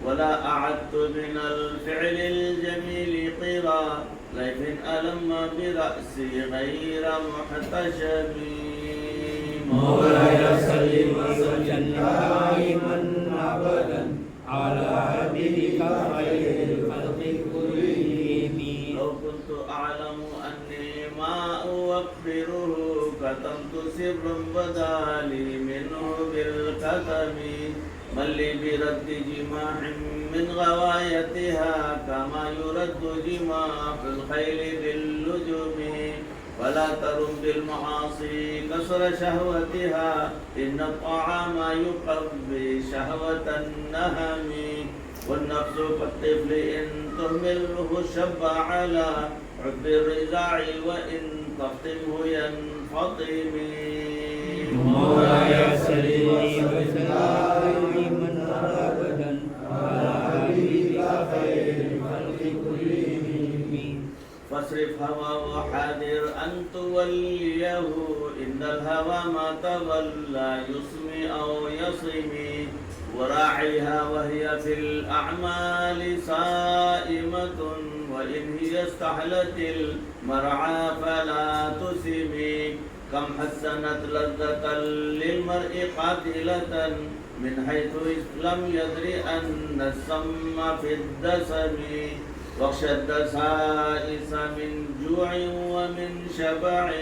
Speaker 2: ولا أعدت من الفعل الجميل قرا ليف ألم برأسي غير محتشم
Speaker 3: مولاي صل وسلم دائما ابدا على حبيبك خير الخلق كلهم.
Speaker 2: لو كنت أعلم أني ما أوفره كتمت سرا بدا لي منه بالكتم من لي برد جماح من غوايتها كما يرد جماح الخيل باللجم ولا ترم بالمعاصي كسر شهوتها إن الطعام يقضي شهوة النهم والنفس كالطفل إن تهمله شب على حب الرزاع وإن تفطمه ينفطم
Speaker 3: مولاي صل وسلم دائما ابدا على حبيبك خير الخلق كلهم.
Speaker 2: فاصرف هوى وحاذر أن توليه إن الهوى ما تولى يصمي أو يصمي وراعيها وهي في الأعمال صائمة وإن هي استحلت المرعى فلا تسمي كم حسنت لذة للمرء قاتلة من حيث لم يدر أن السم في الدسم واخشى الدسائس من جوع ومن شبع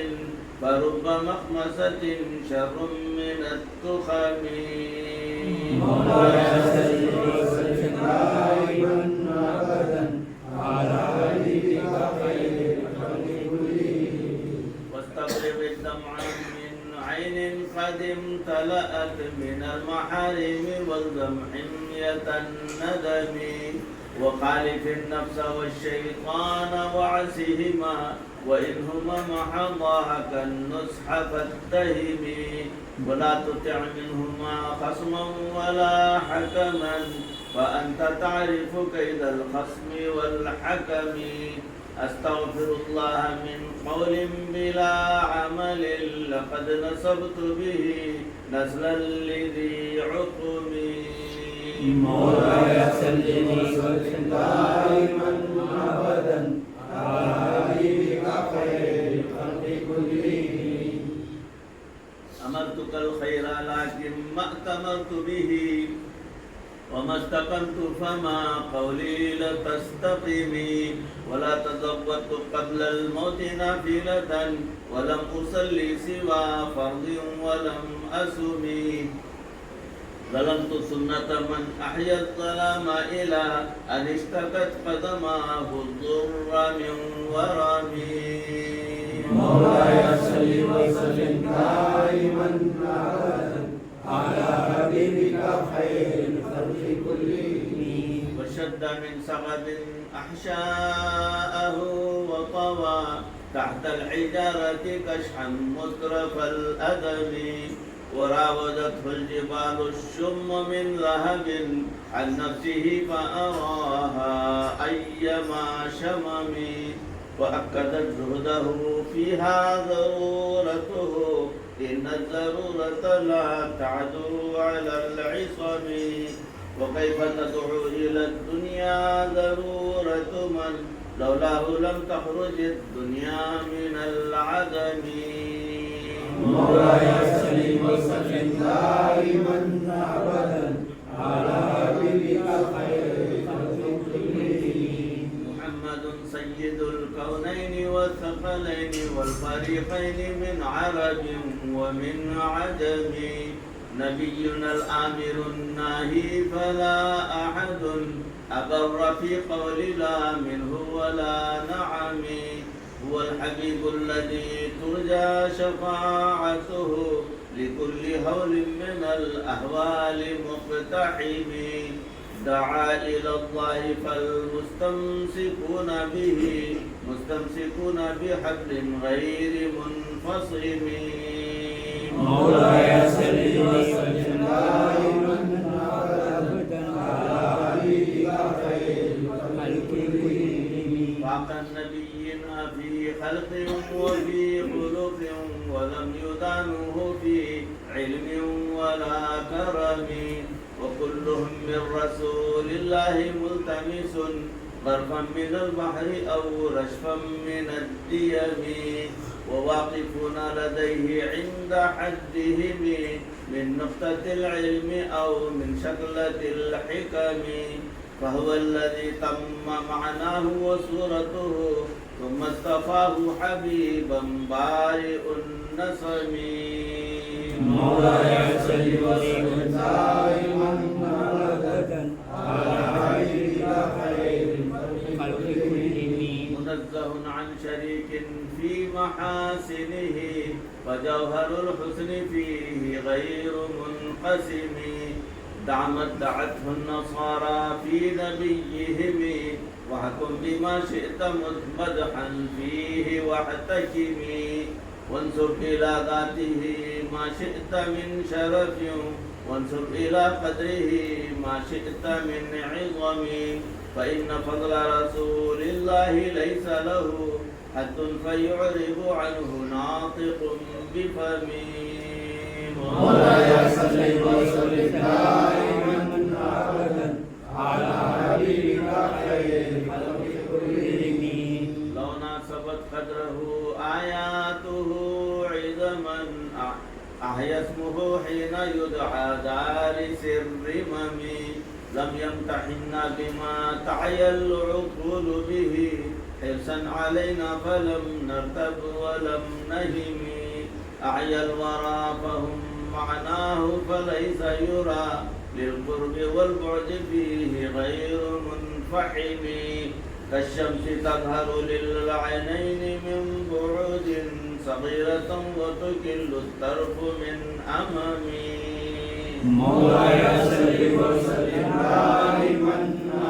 Speaker 2: فرب مخمسة شر من التخم
Speaker 3: مولاي صل وسلم دائما ابدا على حبيبك خير الخلق كلهم.
Speaker 2: واستغرق الدمع من عين قد امتلأت من المحارم والدم حمية الندم وخالف النفس والشيطان وعسهما وإنهما محضاك النصح فاتهم ولا تطع منهما خصما ولا حكما فأنت تعرف كيد الخصم والحكم أستغفر الله من قول بلا عمل لقد نسبت به نسلا لذي عقم
Speaker 3: مولاي صل وسلم دائما ابدا على حبيبك خير الخلق كلهم.
Speaker 2: أمرتك الخير لكن ما أتمرت به وما استقمت فما قولي لتستقمي ولا تزودت قبل الموت نافلة ولم أصلي سوى فرض ولم أسمي ظلمت سنة من أحيا الظلام إلى أن اشتكت قدماه الضر من ورمي
Speaker 3: مولاي صل وسلم دائما أبدا على حبيبك خير الخلق كلهم.
Speaker 2: وشد من سغب أحشاءه وطوى تحت الحجارة كشحا مترف الأدب، وراودته الجبال الشم من ذهب عن نفسه فأراها أيما شمم، وأكدت زهده فيها ضرورته، إن الضرورة لا تعدو على العصم. وكيف تدعو إلى الدنيا ضرورة من لولاه لم تخرج الدنيا من العدم.
Speaker 3: مولاي صل وسلم دائما أبدا على حبيبك خير الخلق كلهم.
Speaker 2: محمد سيد الكونين والثقلين والفريقين من عرب ومن عجم، نبينا الآمر الناهي فلا أحد أبر في قول لا منه ولا نعم، هو الحبيب الذي ترجى شفاعته لكل هول من الأهوال مقتحم، دعا إلى الله فالمستمسكون به مستمسكون بحبل غير منفصم.
Speaker 3: مولاي صل وسلم دائما أبدا على حبيبك خير الخلق كلهم.
Speaker 2: فاق النبيين في خلق وفي خلق ولم يدانوه في علم ولا كرم، وكلهم من رسول الله ملتمس غرفا من البحر أو رشفا من الديم، وواقفون لديه عند حدهم من نقطة العلم أو من شكلة الحكم، فهو الذي تم معناه وصورته ثم اصطفاه حبيبا بارئ النسم.
Speaker 3: مولاي صل وسلم دائما أبدا على حبيبك خير الخلق كلهم.
Speaker 2: منزه عن شريك في محاسنه فجوهر الحسن فيه غير منقسم، دعته النصارى في نبيهم واحكم بما شئت مدحا فيه واحتكم، وانسب إلى ذاته ما شئت من شرف وانسب إلى قدره ما شئت من عظم، فإن فضل رسول الله ليس له حد فيعرب عنه ناطق بفمه.
Speaker 3: مولاي صل وسلم دائما أبدا على حبيبك خير الخلق كلهم.
Speaker 2: لو ناسبت قدره آياته عظما أحيا اسمه حين يدعى دارس الرمم، لم يمتحنا بما تعيا العقول به حرصا علينا فلم نرتب ولم نهم، أعيا الورى فهم معناه فليس يرى للقرب والبعد فيه غير منفحم، كالشمس تظهر للعينين من بعد صغيرة وتكل الطرف من أمام.
Speaker 3: مولاي صل وسلم دائما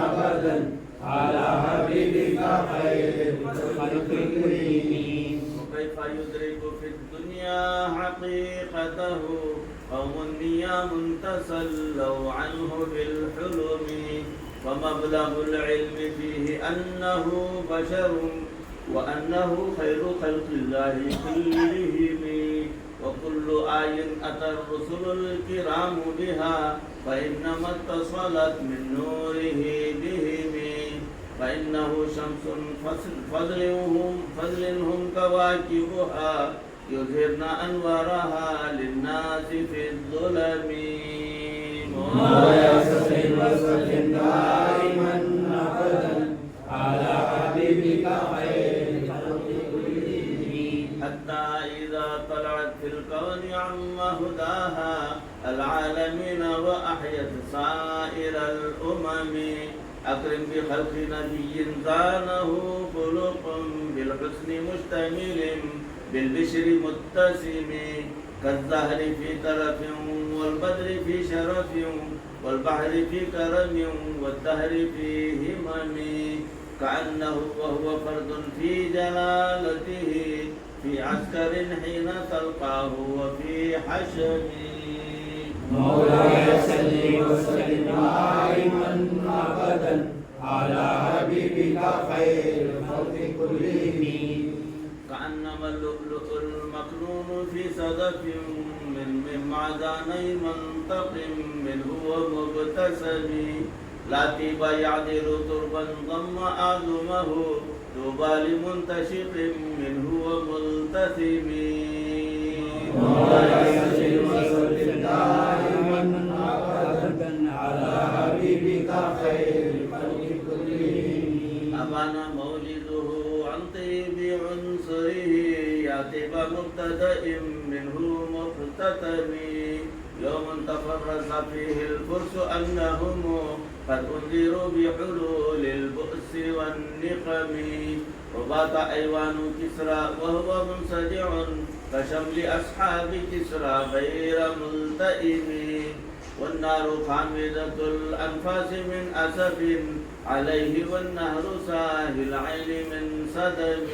Speaker 3: أبدا على حبيبك خير الخلق كلهم.
Speaker 2: وكيف يدرك في الدنيا حقيقته قوم نيام تسلوا عنه بالحلم، فمبلغ العلم فيه أنه بشر وأنه خير خلق الله كلهم، وكل آي أتى الرسل الكرام بها فإنما اتصلت من نوره بهم، فإنه شمس فضل هم كواكبها يظهرن أنوارها للناس في الظلم.
Speaker 3: مولاي صل وسلم دائما أبدا على حبيبك خير الخلق كلهم.
Speaker 2: حتى إذا طلعت في الكون عم هداها العالمين وأحيت سائر الأمم، أكرم بخلق نبي زانه خلق بالحسن مشتمل بالبشر متسم كالزهر في ترف والبدر في شرف والبحر في كرم والدهر في همم كأنه وهو فرد في جلالته في عسكر حين تلقاه وفي حشم
Speaker 3: مولاي صل وسلم دائما ابدا على حبيبك خير الخلق كلهم
Speaker 2: كأنما اللؤلؤ المكنون في صدف من معدني منطق منه ومبتسم لا طيب يعدل تربا ضم أعظمه طوبى لمنتشق منه وملتثم
Speaker 3: مولاي صل وسلم دائما ابدا على حبيبك خير الخلق كلهم
Speaker 2: أبان مولده عن طيب عنصره يعتب مبتدأ منه مختتم يوم تفرس فيه الفرس أنهم قد أنذروا بحلول البؤس والنقم رباط أيوان كسرى وهو منصدع كشمل أصحاب كسرى غير ملتئم والنار خامدة الأنفاس من أسف عليه والنهر ساهي العين من صدم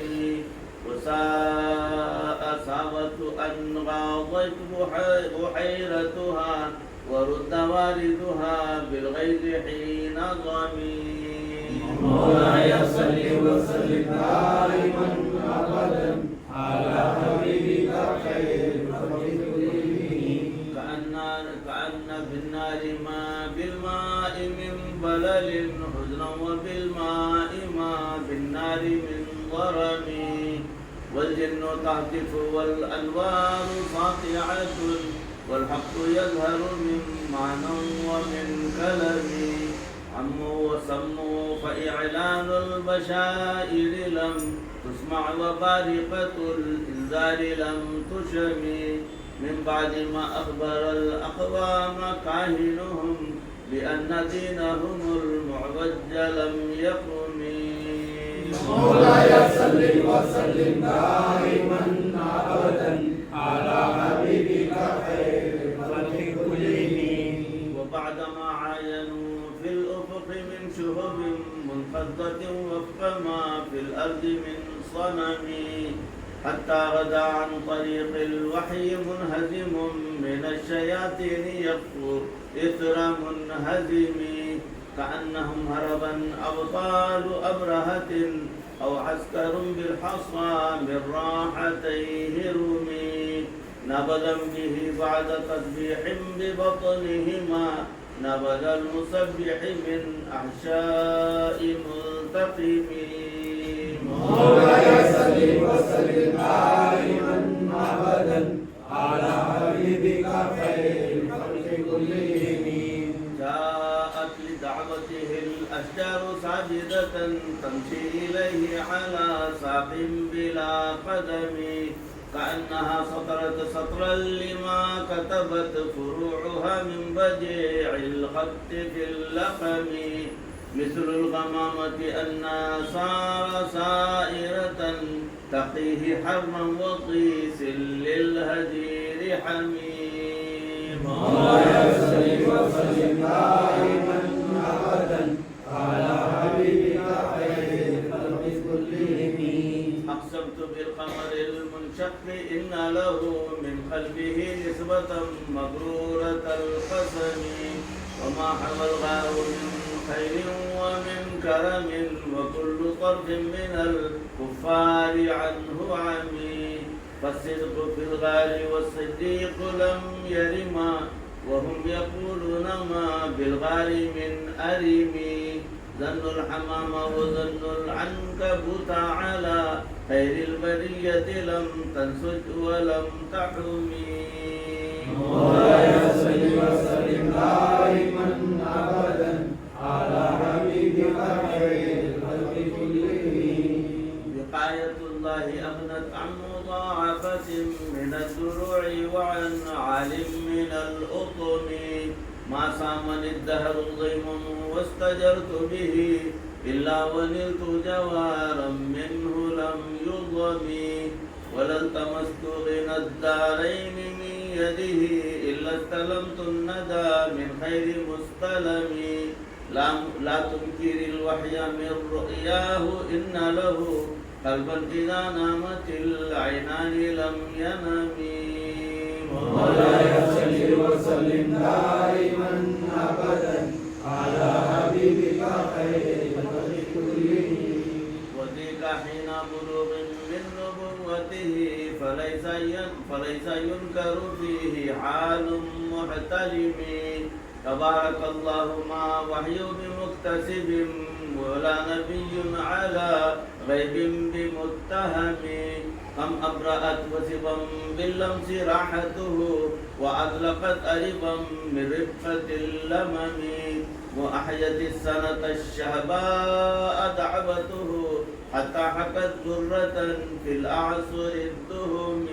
Speaker 2: وساء ساوة أن غاضت بحيرتها ورد والدها بالغيظ حين ضمي
Speaker 3: مولاي صل وسلم دائما ابدا على حبيبك خير الخلق كلهم
Speaker 2: كأن بالنار ما بالماء من بلل حزنا وبالماء ما بالنار من ضرم والجن تهتف والأنوار ساطعة والحق يظهر من معنى ومن كلم عموا وسموا فإعلان البشائر لم تسمع وبارقة الإنذار لم تشم من بعد ما أخبر الأقوام كاهنهم بأن دينهم المعوج لم يقم
Speaker 3: مولاي صل وسلم دائما ابدا على حبيبك خير الخلق كلهم
Speaker 2: وبعدما عاينوا في الأفق من شهب منقضة وفق ما في الأرض من صنم حتى غدا عن طريق الوحي منهزم من الشياطين يكفر إثر منهزم كأنهم هربا أبطال أبرهة أو عسكر بالحصى من راحتيه رمي نبذا به بعد تسبيح ببطنهما نبذ المسبح من أحشاء ملتقم
Speaker 3: مولاي صل وسلم دائما ابدا على حبيبك خير الخلق كلهم
Speaker 2: جاءت لدعوته الأشجار ساجدة تمشي إليه على ساق بلا قدم كأنها سطرت سطرا لما كتبت فروعها من بديع الخط في اللقم مثل الغمامة أن صار سائرة تقيه حرا وقيس للهجير حميم
Speaker 3: مولاي صل وسلم دائما ابدا على حبيبك خير الخلق كلهم
Speaker 2: أقسمت بالقمر المنشق إن له من قلبه نسبة مبرورة القسم وما حوى الغار من خير ومن كرم وكل طرف من الكفار عنه عمي فالصدق في الغار والصديق لم يرما وهم يقولون ما بالغار من أرمي ظن الحمام وظن العنكبوت على خير البرية لم تنسج ولم تحمي
Speaker 3: مولاي صل وسلم دائما ابدا على حبيبك خير الخلق كلهم
Speaker 2: وقاية الله أغنت عن مضاعفة من الدروع وعن عالم من الأطم ما سامني الدهر ضيم واستجرت به إلا ونلت جوارا منه لم يضم وللتمست غنى الدارين من يده إلا استلمت الندى من خير مستلم لا تنكر الوحي من رؤياه إن له قلبا إذا نامت العينان لم ينم.
Speaker 3: مولاي صل وسلم دائما أبدا على حبيبك خير الخلق كلهم.
Speaker 2: وذيك حين بلوغ من نبوته فليس ينكر فيه حال محتلم. تبارك الله ما وحي بمكتسب ولا نبي على غيب بمتهم. كم أبرأت وسبا باللمس راحته وأطلقت أربا من رفقة اللمم. وأحيت السنة الشهباء دعوته حتى حكت ذرة في الأعصر الدهم.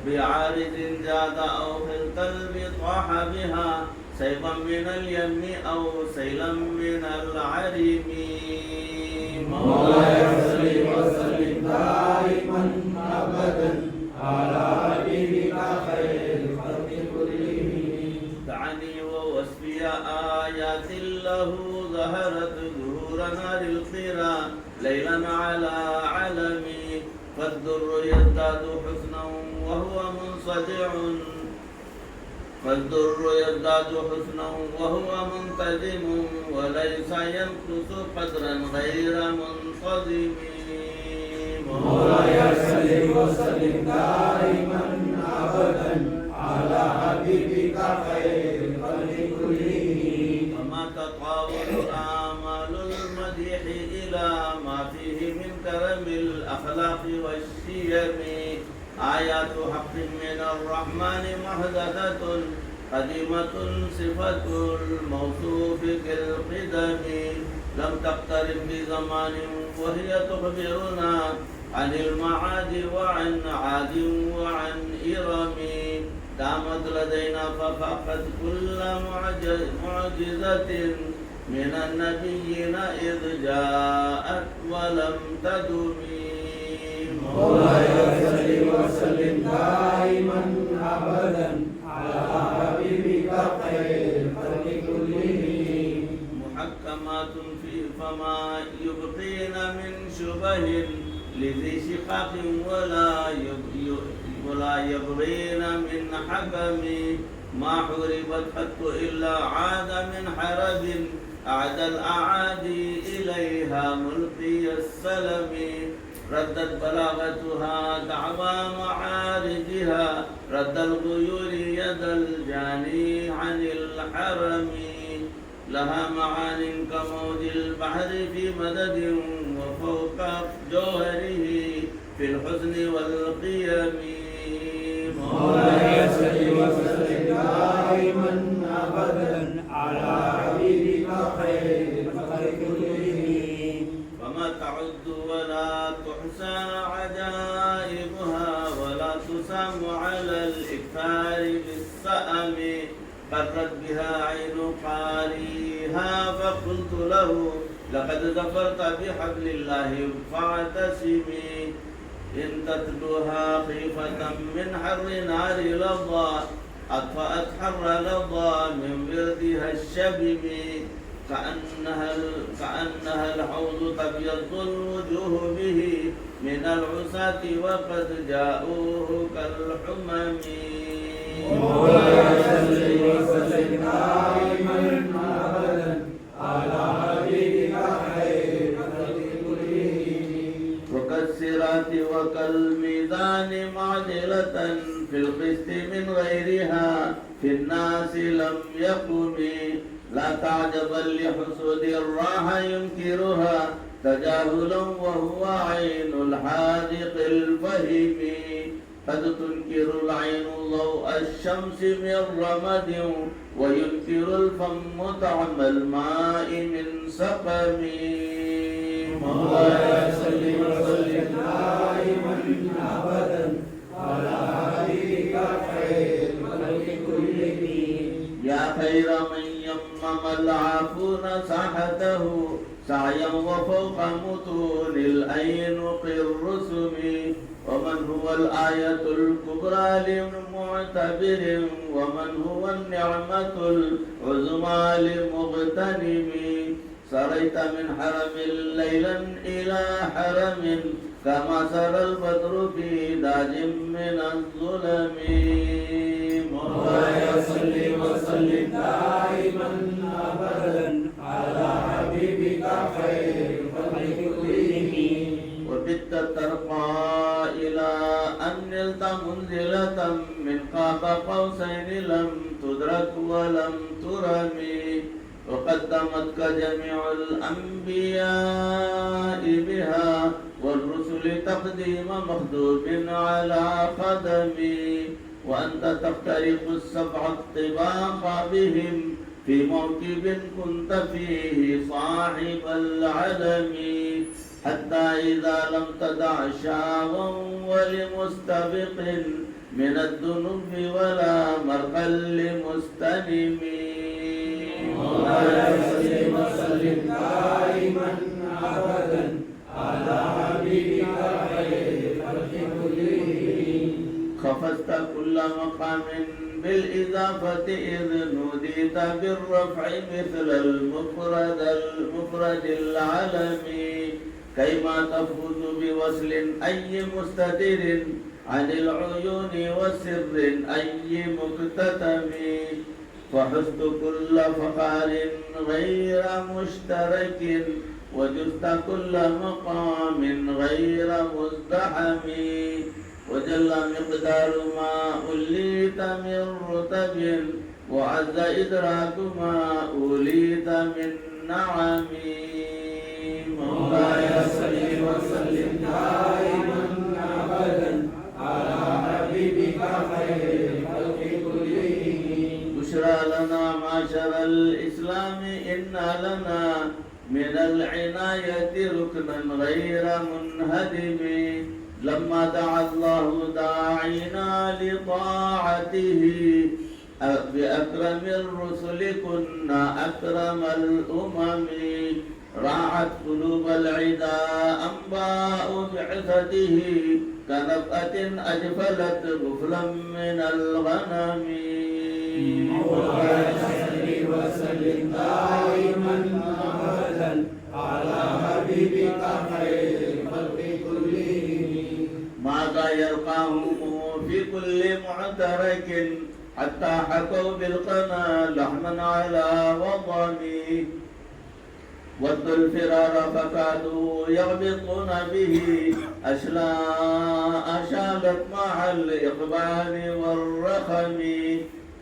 Speaker 2: بعارض زاد أو في القلب طاح بها سيفا من اليم أو سيلا من العرم.
Speaker 3: مولاي صل وسلم دائما أبدا على حبيبك خير الخلق كلهم.
Speaker 2: دعني ووصفي آيات له ظهرت ظهور نار القرى ليلا على علمي. فالدر يزداد حسنا وهو منصدع منتظم وليس ينقص قدرا غير منتظم.
Speaker 3: مولاي صل وسلم دائما أبدا على حبيبك خير الخلق كلهم.
Speaker 2: وما تطاول آمال المديح إلى ما فيه من كرم الأخلاق والشيم. آيات حق من الرحمن محدثة قديمة صفة الموصوف كالقدم. لم تقترب بزمان وهي تخبرنا عن المعاد وعن عاد وعن إرم. دامت لدينا ففاقت كل معجزة من النبيين إذ جاءت ولم تدم.
Speaker 3: مولاي صل وسلم دائما أبدا على حبيبك خير الخلق كلهم.
Speaker 2: محكمات في فما يبقين من شبه لذي شقاق ولا يبغين من حكم. ما حربت حتى إلا عاد من حرب أعد الأعادي إليها ملقي السلم. ردت بلاغتها دعوى معارجها رد الغيور يد الجاني عن الحرم. لها معان كموج البحر في مدد وفوق جوهره في الحسن والقيم.
Speaker 3: مولاي صل وسلم دائما أبدا على حبيبك خير الخلق كلهم.
Speaker 2: فما تعد ولا تحصى عجائبها ولا تسام على الإكثار بالسأم. قرت بها عين قاريها فقلت له لقد ظفرت بحبل الله فاعتصمي. إن تتلوها خيفة من حر نار لظى أطفأت حر لظى من بردها الشبم. كأنها الحوض تبيض الوجوه به من العصاة وقد جاءوه كالحمم.
Speaker 3: مولاي صل وسلم دائما أبدا على حبيبك خير الخلق كلهم.
Speaker 2: وكالصراط وكالميزان معدلة في القسط من غيرها في الناس لم يقم. لا تعجبا لحسود الراحة ينكرها تجاهلا وهو عين الحاذق الفهم. قد تنكر العين ضوء الشمس من رمد وينكر الفم طعم الماء من سقم.
Speaker 3: مولاي صل وسلم دائما أبدا على حبيبك خير الخلق كلهم.
Speaker 2: يا خير من يمم العافون ساحته سعيا وفوق متون الأينق الرسم ومن هو الآية الكبرى لمعتبر ومن هو النعمة العظمى لمغتنم سريت من حرم ليلا إلى حرم كما سرى البدر في داج من الظلم
Speaker 3: مولاي صل وسلم دائما أبدا على حبيبك خير الخلق كلهم
Speaker 2: وبت ترقى إلى أن نلت منزلة من قاب قوسين لم تدرك ولم ترمي وقدمتك جميع الأنبياء بها والرسل تقديم مخدوم على قدمي وأنت تخترق السبع الطباق بهم في موكب كنت فيه صاحب العلم حتى إذا لم تدع شاوا ولمستبق من الذنوب ولا مرقا لمستلم
Speaker 3: مولاي صل وسلم دائما أبدا على حبيبك خير الخلق كلهم
Speaker 2: خفزت كل مقام بالإضافة إذ نوديت بالرفع مثل المفرد العلمي كيما تفوز بوصل أي مستتر عن العيون وسر أي مكتتم فحزت كل فخار غير مشترك وجزت كل مقام غير مزدحم وجل مقدار ما أوليت من رتب وعز إدراك ما أوليت من نعم
Speaker 3: مولاي صل وسلم دائما أبدا على حبيبك خير الخلق كلهم
Speaker 2: بشرى لنا معشر الإسلام إن لنا من العناية ركنا غير منهدم لما دعا الله داعينا لطاعته بأكرم الرسل كنا أكرم الأمم راعت قلوب العدا أنباء بعثته كنبأة أجفلت غفلا من الغنم
Speaker 3: مولاي صل وسلم دائما أبدا على حبيبك خير الخلق كلهم
Speaker 2: ماذا يلقاهم في كل معترك حتى حكوا بالقنا لحما على وضمي ودوا الفرار فكادوا يغبطون به أشالت مع الإقبال والرخم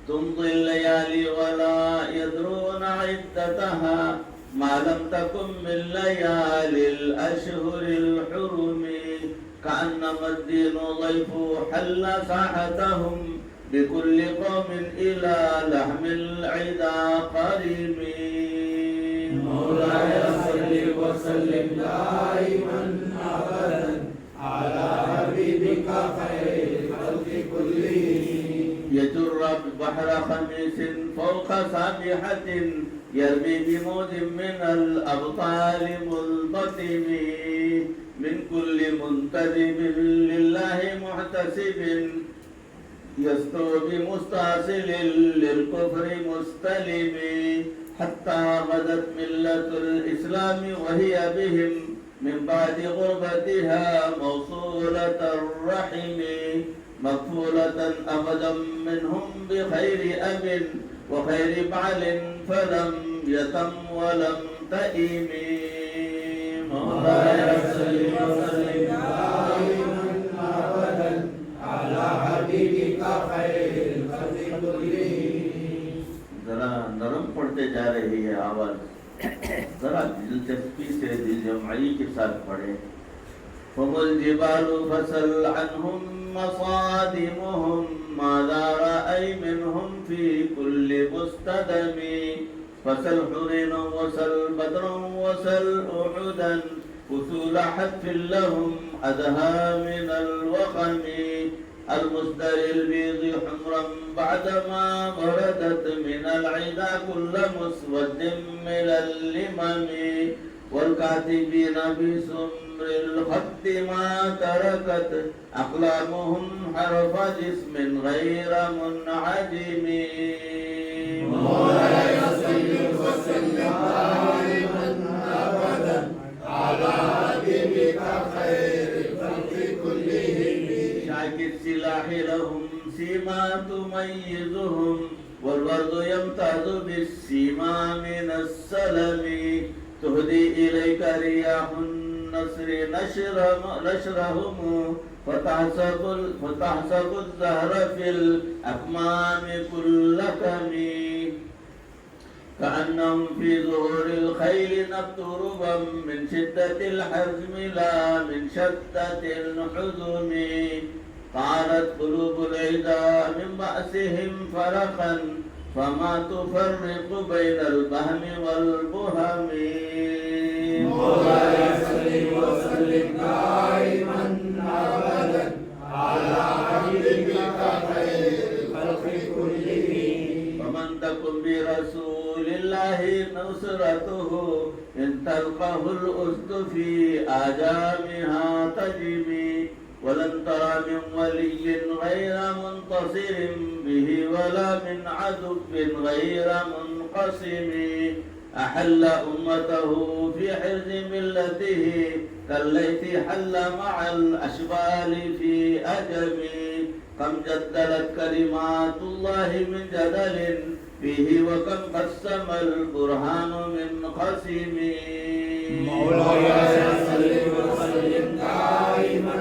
Speaker 2: تمضي الليالي ولا يدرون عدتها ما لم تكن من ليالي الأشهر الحرم كأنما الدين ضيف حل ساحتهم بكل قوم إلى لحم العدا قريم
Speaker 3: مولاي صل وسلم دائما أبدا على حبيبك خير الخلق كلهم
Speaker 2: يجر بحر خميس فوق سابحة يرمي بموج من الأبطال ملتطم من كل منتدب لله محتسب يستو بمستاصل للكفر مستلم حتى غدت ملة الإسلام وهي بهم من بعد غربتها موصولة الرحم مكفولة أبدا منهم بخير أب وخير بعل فلم يتم ولم تئم
Speaker 3: مولاي صل وسلم دائما أبدا على حبيبك خير الخلق كلهم
Speaker 2: जरा नरम पड़ते जा रही है आवाज जरा दिलचस्पी से दिल जमाई के साथ पढ़े फमुल जिबालु फसल अन्हुम मसादिमुहुम मादा रअय मिनहुम फी कुल्ली मुस्तदमी फसल हुरैन वसल बद्र वसल उहुदन उसूल हत्फ लहुम अदहा من الوخم المصدر البيض حمرا بعدما بردت من العدا كل مسود من اللمم والكاتبين بسمر الخط ما تركت أقلامهم حرف جسم غير منعدم.
Speaker 3: مولاي صل وسلم دائما أبدا على حبيبك خير الخلق كلهم.
Speaker 2: شاك السلاح لهم سيما تميزهم والورد يمتاز بالسيما من السلم. تهدي إليك رياح النصر نشرهم فتحسب الزهر في الأكمام كل كم. كأنهم في ظهور الخيل نبتربا من شدة الحزم لا من شدة الحزم. طارت قلوب العدا من بأسهم فرقا فما تفرق بين البهم والبهم.
Speaker 3: مولاي صل وسلم دائما أبدا على حبيبك خير الخلق كلهم.
Speaker 2: فمن تكن برسول الله نصرته إن تلقه الأسد في آجامها تجمي. ولن ترى من ولي غير منتصر به ولا من عدو غير منقسم. أحل أمته في حرز ملته كالليث حل مع الأشبال في أجم. كم جدلت كلمات الله من جدل فيه وكم قسم البرهان من قسم.
Speaker 3: مولاي صل وسلم دائما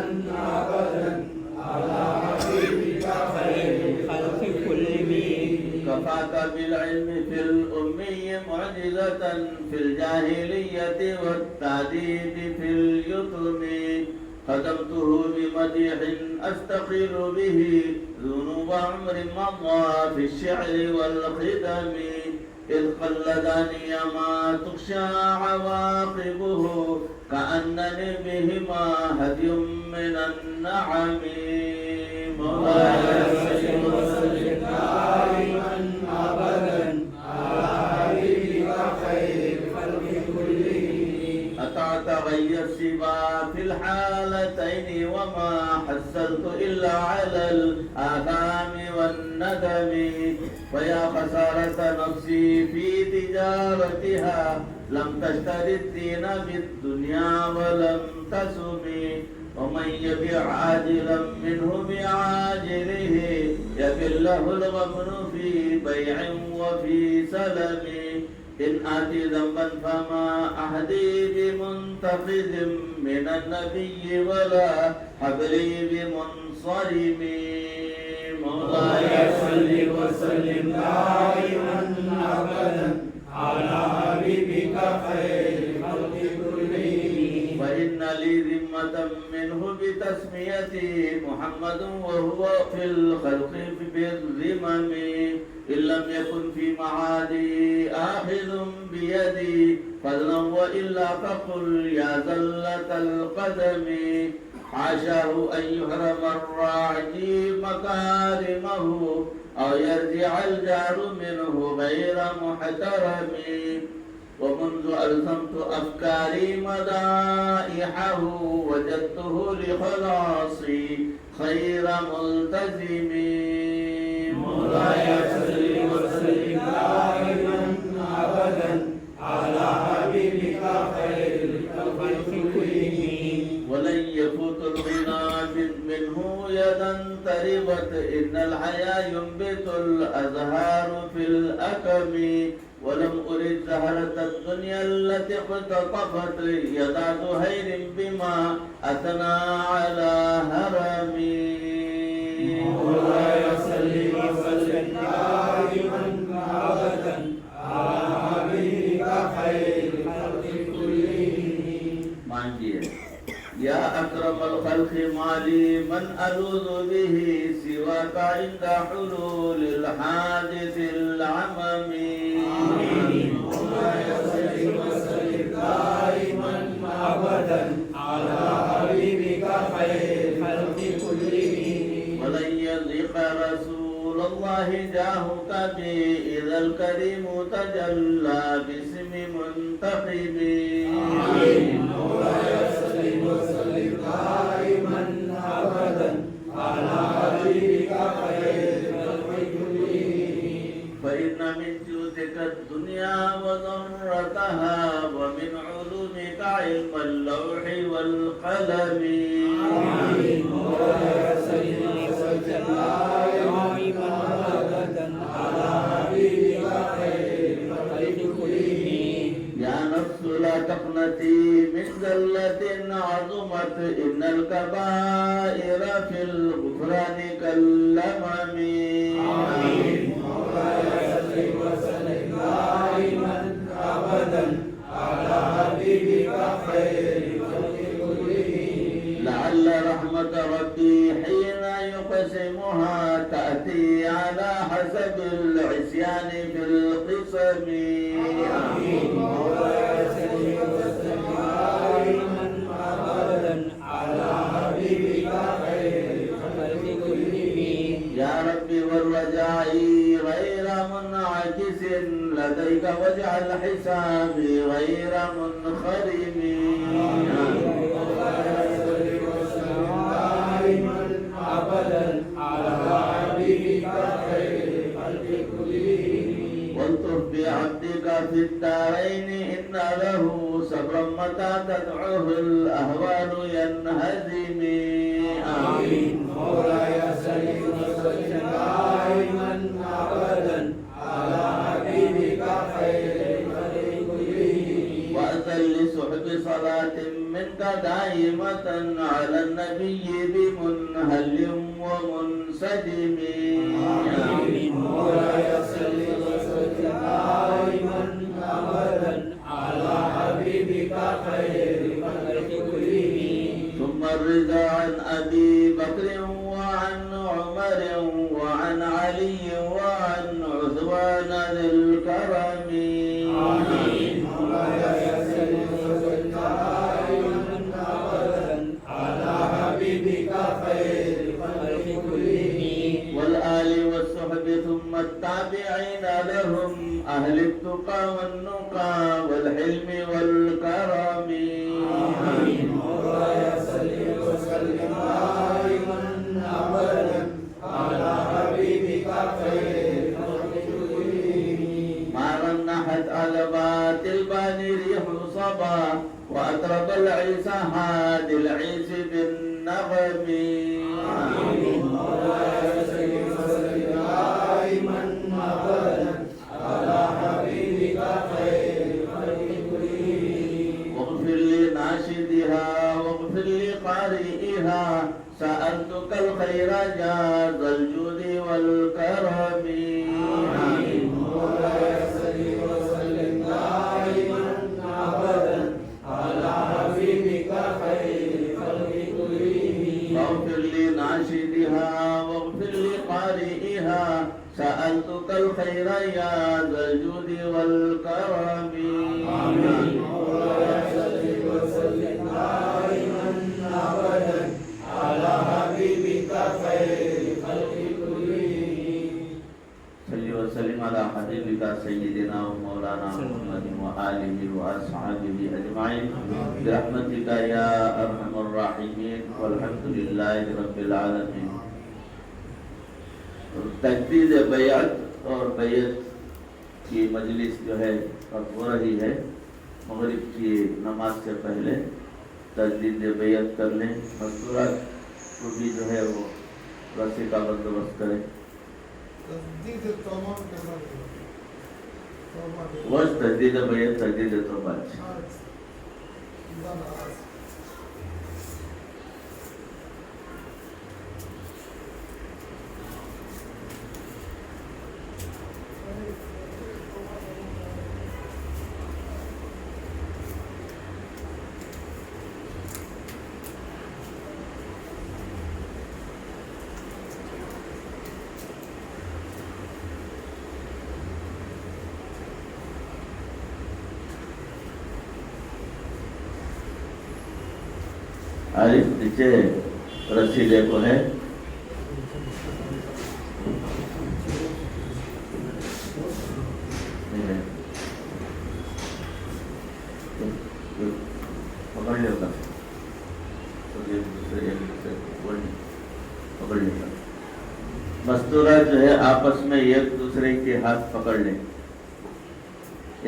Speaker 3: أبدا على حبيبك خير الخلق كلهم.
Speaker 2: كفاك بالعلم في الأمي معجزة في الجاهلية والتعديد في اليتم. خدمته بمديح أستقل به ذنوب عمر مضى في الشعر والخدم. إذ قلدني ما تخشى عواقبه كأنني بهما هدي من النعم.
Speaker 3: مولاي صل وسلم دائما أبدا على حبيبك خير الخلق كلهم.
Speaker 2: أتعت غي السبا في الحالتين وما حصلت إلا على الآثام والندم. فيا خسارة نفسي في تجارتها لم تشتري الدين بالدنيا ولم تسم. ومن يبيع عاجلا منه بعاجله يبل له الغبن في بيع وفي سلم. إن آتي ذنبا فما أهدي بمنتقد من النبي ولا حبلي بمنصرم.
Speaker 3: مولاي صل وسلم دائما أبدا على حبيبك خير الخلق كلهم.
Speaker 2: فإن لي ذمة منه بتسميتي محمد وهو في الخلق بالذمم. إن لم يكن في معادي آخذ بيدي فضلا وإلا فقل يا زلة القدم. حاشاه أن يحرم الراعي مكارمه أو يرجع الجار منه غير محترم. ومنذ ألزمت أفكاري مدائحه وجدته لخلاصي خير ملتزم.
Speaker 3: مولاي صل وسلم دائما أبدا على حبيبك خير الخلق كلهم.
Speaker 2: ولن يفوت الغنى منه يدا تربت إن الحيا ينبت الأزهار في الأكم. ولم أرد زهرة الدنيا التي اقتطفت يدا زهير بما أثنى على هرمي.
Speaker 3: مولاي صل وسلم دائما أبدا على حبيبك خير الخلق كلهم.
Speaker 2: मांगिए या अकरम الخلق माली मन अलूज़ बिही सिवा का इंदा हुलूल الحادث العمमी.
Speaker 3: مولاي صل وسلم دائما أبدا على حبيبك خير الخلق كلهم.
Speaker 2: ولن يضيق رسول الله الله جاهك بي إذا الكريم تجلى باسم منتخب
Speaker 3: مولاي صل وسلم دائما أبدا على حبيبك خير الخلق كلهم
Speaker 2: فإن من جودك الدنيا وضرتها ومن علومك علم اللوح والقلم
Speaker 3: مولاي صل وسلم دائما أبدا على حبيبك خير الخلق كلهم
Speaker 2: يا نفس لا تقنتي من ذلة عظمت إن الكبائر في الغفران كاللمم
Speaker 3: مولاي صل وسلم دائما أبدا على حبيبك خير الخلق كلهم
Speaker 2: لعل رحمة ربي حين يقسمها تأتي على حسب العصيان في القسم
Speaker 3: مولاي صل وسلم دائما أبدا على حبيبك خير الخلق كلهم
Speaker 2: يا ربي والرجاء غير منعكس لديك واجعل حسابي غير منخرم
Speaker 3: أبدا على حبيبك خير الخلق كلهم
Speaker 2: والطف بعبدك في الدارين إن له صبرا متى تدعوه الأهوال ينهزم
Speaker 3: مولاي صل وسلم دائما أبدا على حبيبك خير الخلق كلهم
Speaker 2: وأذل لسحب صلاة منك دائمة على النبي بمنهل ومنسجم
Speaker 3: مولاي صل وسلم دائما أبدا على حبيبك خير الخلق كلهم
Speaker 2: ثم الرضا عن أبي بكر وعن عمر وعن علي وعن عثمان ذي الكرم
Speaker 3: مولاي صل وسلم دائما أبدا على حبيبك خير الخلق كلهم
Speaker 2: والآل والصحب ثم التابعين لهم أهل التقى والنقى والحلم والكرم
Speaker 3: مولاي صل وسلم دائما أبدا على حبيبك خير الخلق كلهم
Speaker 2: ما رنحت ألبات الباني ريح صبا وأطرب العيس هادي العيس بالنغم
Speaker 3: مولاي صل وسلم دائما أبدا على حبيبك خير الخلق كلهم
Speaker 2: واغفر لناشدها واغفر لقارئها سألتك الخير جاز الجود والكرم
Speaker 3: مولاي صل وسلم دائما أبدا على حبيبك خير الخلق كلهم
Speaker 2: واغفر لناشدها واغفر لقارئها سألتك الخير يا ذا الجود والكرم
Speaker 3: مولاي صل وسلم دائما أبدا على حبيبك خير الخلق كلهم
Speaker 2: صل وسلم على حبيبك سيدنا ومولانا محمد وآله وأصحابه أجمعين برحمتك يا أرحم الراحمين والحمد لله رب العالمين. तजदीद बैअत और बैअत की मजलिस जो है अब हो रही है। मगरिब की नमाज से पहले तजदीद बैअत कर लें। मजदूरात को भी जो है वो रस्सी का बंदोबस्त करें। बस तजदीद बैअत तजदीद तौबा आरिफ नीचे रस्सी देखो है। मस्तूरा जो है आपस में एक दूसरे के हाथ पकड़ लें,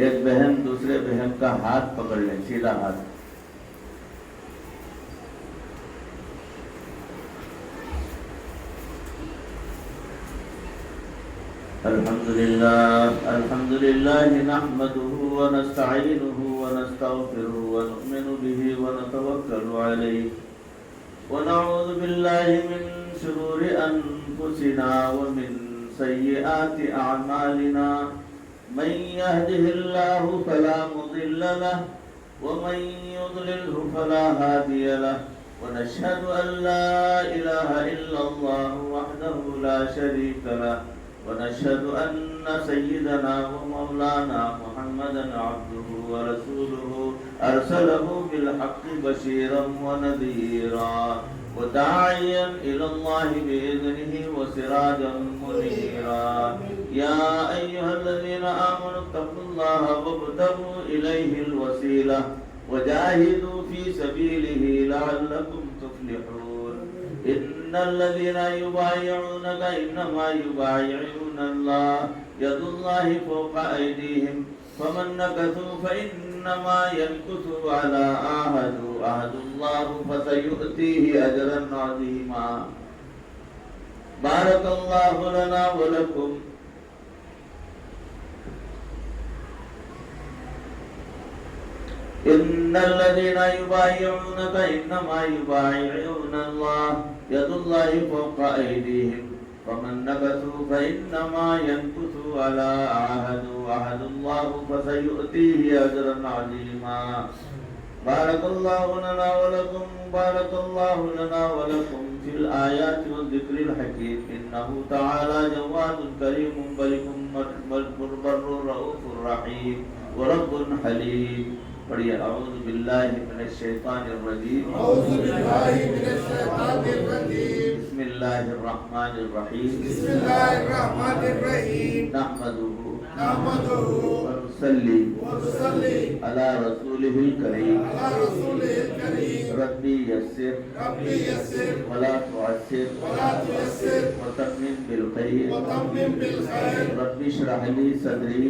Speaker 2: एक बहन दूसरे बहन का हाथ पकड़ लें, सीधा हाथ। अल्हम्दुलिल्लाह नहमदुहु व नस्तईनुहु व नस्तगफिरुहु व नु'मिनु बिही व नतवक्कलु अलैहि व नऊज़ु बिल्लाहि मिन शुरूरि अनफुसिना व मिन सय्यिआति अअमालिना मन यहदिहिल्लाहु फला मुदिल्ल लहु व मन युद्लिल्हु फला हादिय लहु व नशहदु अन ला इलाहा इल्लल्लाहु वहदहु ला शरीका लहु ونشهد أن سيدنا ومولانا محمدا عبده ورسوله أرسله بالحق بشيرا ونذيرا وداعيا إلى الله بإذنه وسراجا منيرا يا أيها الذين آمنوا اتقوا الله وابتغوا إليه الوسيلة وجاهدوا في سبيله لعلكم تفلحون إن الذين يبايعونك إنما يبايعون الله يد الله فوق أيديهم فمن نكثوا فإنما ينكثوا على عهد الله فسيؤتيه أجرا عظيما بارك الله لنا ولكم إن الذين يبايعونك إنما يبايعون الله يد الله فوق أيديهم فمن نكثوا فإنما ينكثوا على عهد الله فسيؤتيه أجرا عظيما بارك الله لنا ولكم في الآيات والذكر الحكيم إنه تعالى جواد كريم بر رؤوف رحيم ورب حليم पढ़िए अऊज़ु बिल्लाहि मिनश शैतानिर रजीम बिस्मिल्लाहिर रहमानिर रहीम नहमदुहु व नुसल्ली अला रसूलिहिल करीम रब्बी यस्सिर वला तुअस्सिर व तम्मिम बिल खैर रब्बी इश्रह ली सदरी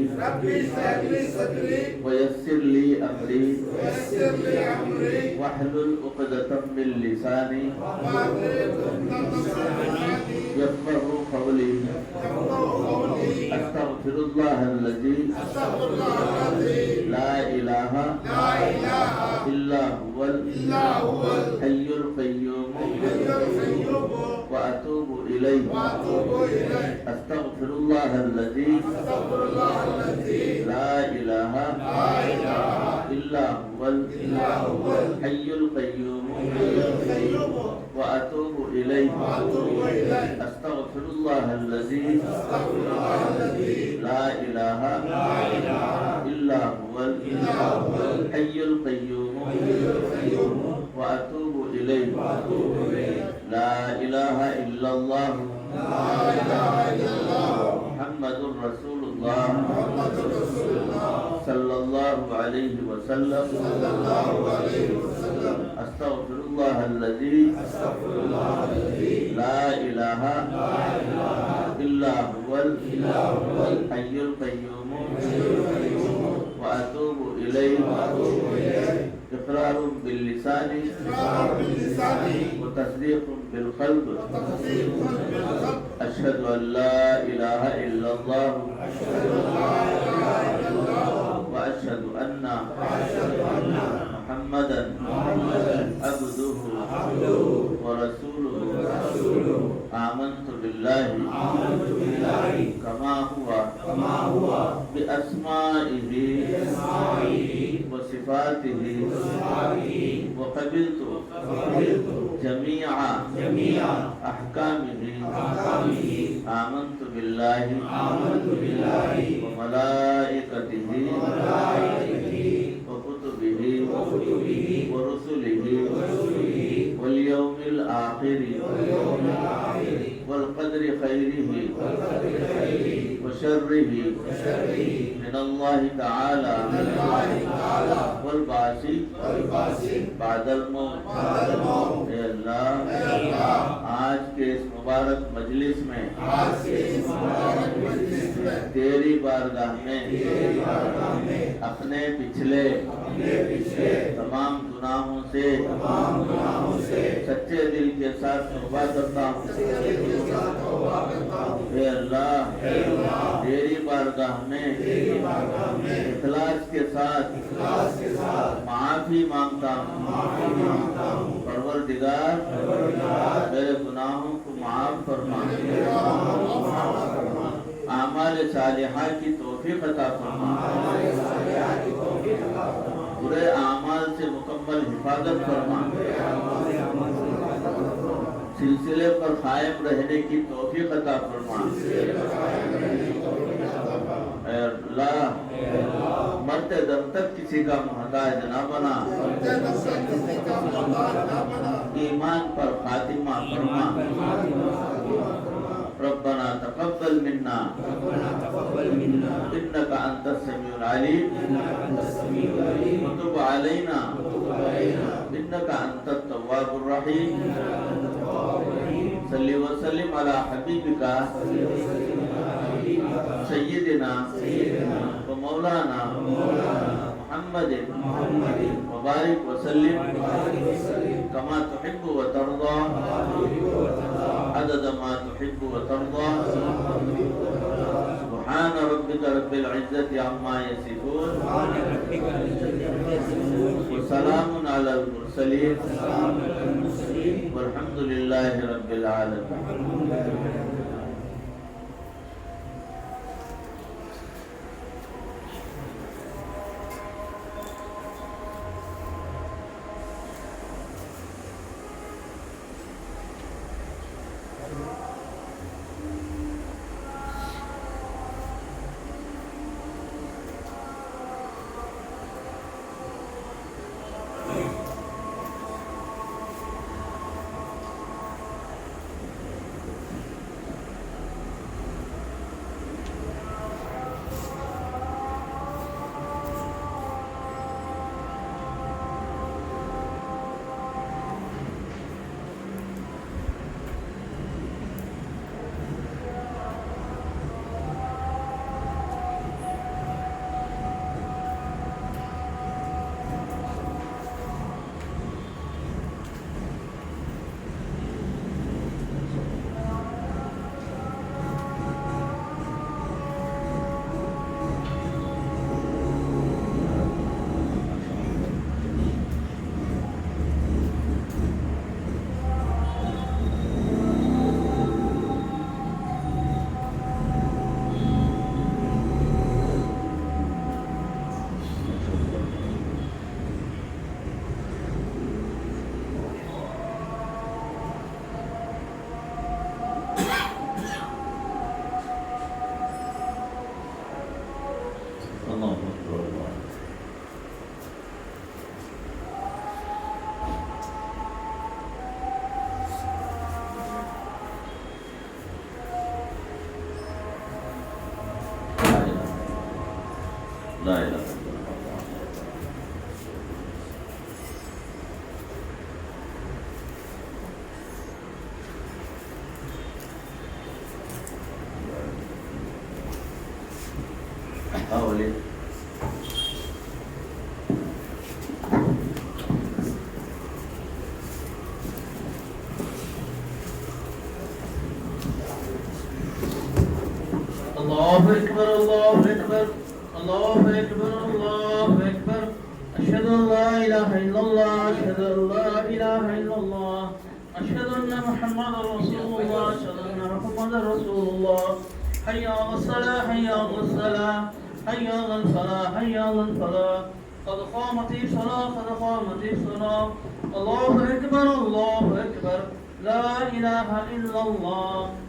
Speaker 2: व यस्सिर ली अमरी वाहलुल उक़दतम मिन लिसानी यफ़क़हू क़ौली अस्तग़फिरुल्लाहल्लज़ी ला इलाहा इल्ला हुवल हय्युल क़य्यूम व अतूबु इलैहि अस्तग़फिरुल्लाहल्लज़ी ला इलाहा इल्ला हुवल हय्युल क़य्यूम व अतूबु इलैहि अस्तग़फिरुल्लाहल्लज़ी ला इलाहा इल्ला हुवल हय्युल क़य्यूम व अतूबु इलैहि ला इलाहा इल्लल्लाह मुहम्मदुर रसूलुल्लाह सल्लल्लाहु अलैहि वसल्लम अस्तग़फिरुल्लाहल्लज़ी ला इलाहा इल्ला हुवल हय्युल क़य्यूम व अतूबु इलैहि इक़रारुन बिल लिसानी व तस्दीक़ुन बिल क़ल्ब अशहदु अन ला इलाहा इल्लल्लाह व अशहदु अन्ना मुहम्मदन अब्दुहु व रसूलुहु आमन्तु बिल्लाहि कमा हुवा बिअस्माइहि व सिफ़ातिहि व क़बिलतु जमीअ अहकामिहि आमन्तु बिल्लाहि व मलाइकतिहि व कुतुबिहि व रुसुलिहि वल यौमिल आखिर वल क़द्रि खैरिहि व वशर्रिही मिनल्लाहि तआला वल बासी बादल मौत। ए अल्लाह, आज के इस मुबारक मजलिस में तेरी बारगाह में अपने पिछले तमाम गुनाहों से सच्चे दिल के साथ तौबा करता हूँ। हे अल्लाह, तेरी बारगाह में इखलास के साथ माफी मांगता हूँ। परवरदिगार, मेरे गुनाहों को माफ फरमा, आमाल सालिहा की तौफीक अता फरमा, बुरे आमाल से मुकम्मल हिफाजत फरमा, सिलसिले पर कायम रहने की तौफीक अता फरमा। अल्लाह, मरते दम तक किसी का मोहताज ना बना, ईमान पर खातिमा फरमा। रब्बना तक़ब्बल मिन्ना इन्नका अंतस समीउल अलीम व तुब अलैना इन्नका अंतत तव्वाबुर रहीम। सल्ली व सल्लिम अला हबीबिका सय्यिदिना व मौलाना मुहम्मदिन व बारिक व सल्लिम कमा तुहिब्बु व तर्दा अदद मा तुहिब्बु व तर्दा। सुब्हान रब्बिका रब्बिल इज्जति अम्मा यसिफून व सलामुन अलल मुरसलीन वल्हम्दुलिल्लाहि रब्बिल आलमीन। ला इलाहा इल्लल्लाह। बोलिए।
Speaker 1: अल्लाहु अकबर, अल्लाहु अकबर, अल्लाहु अकबर, अल्लाहु अकबर। अशहदु अल्ला इलाहा इल्लल्लाह, अशहदु अल्ला इलाहा इल्लल्लाह, अशहदु अन्ना मुहम्मदर रसूलुल्लाह, अशहदु अन्ना मुहम्मदर रसूलुल्लाह। हय्या अलस्सलाह, हय्या अलस्सलाह, हय्या अलल फलाह, हय्या अलल फलाह। क़द क़ामतिस सलाह, क़द क़ामतिस सलाह। अल्लाहु अकबर, अल्लाहु अकबर, ला इलाहा इल्लल्लाह।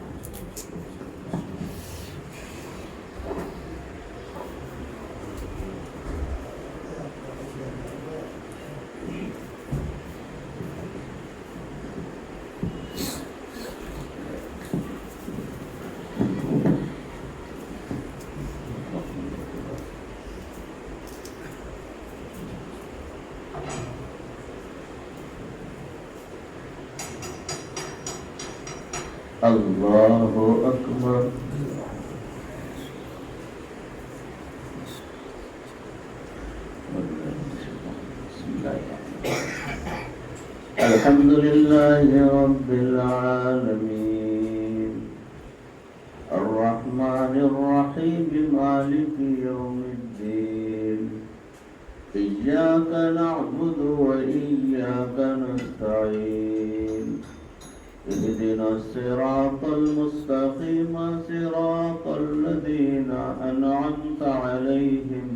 Speaker 2: अल्लाहु अकबर। अल्हम्दुलिल्लाहि रब्बिल आलमीन अर्रहमानिर रहीम मालिकि यौमिद्दीन इय्याका नअबुदु व इय्याका नस्तईन इहदिनस सिरातल मुस्तकीम सिरातल लज़ीना अनअमता अलैहिम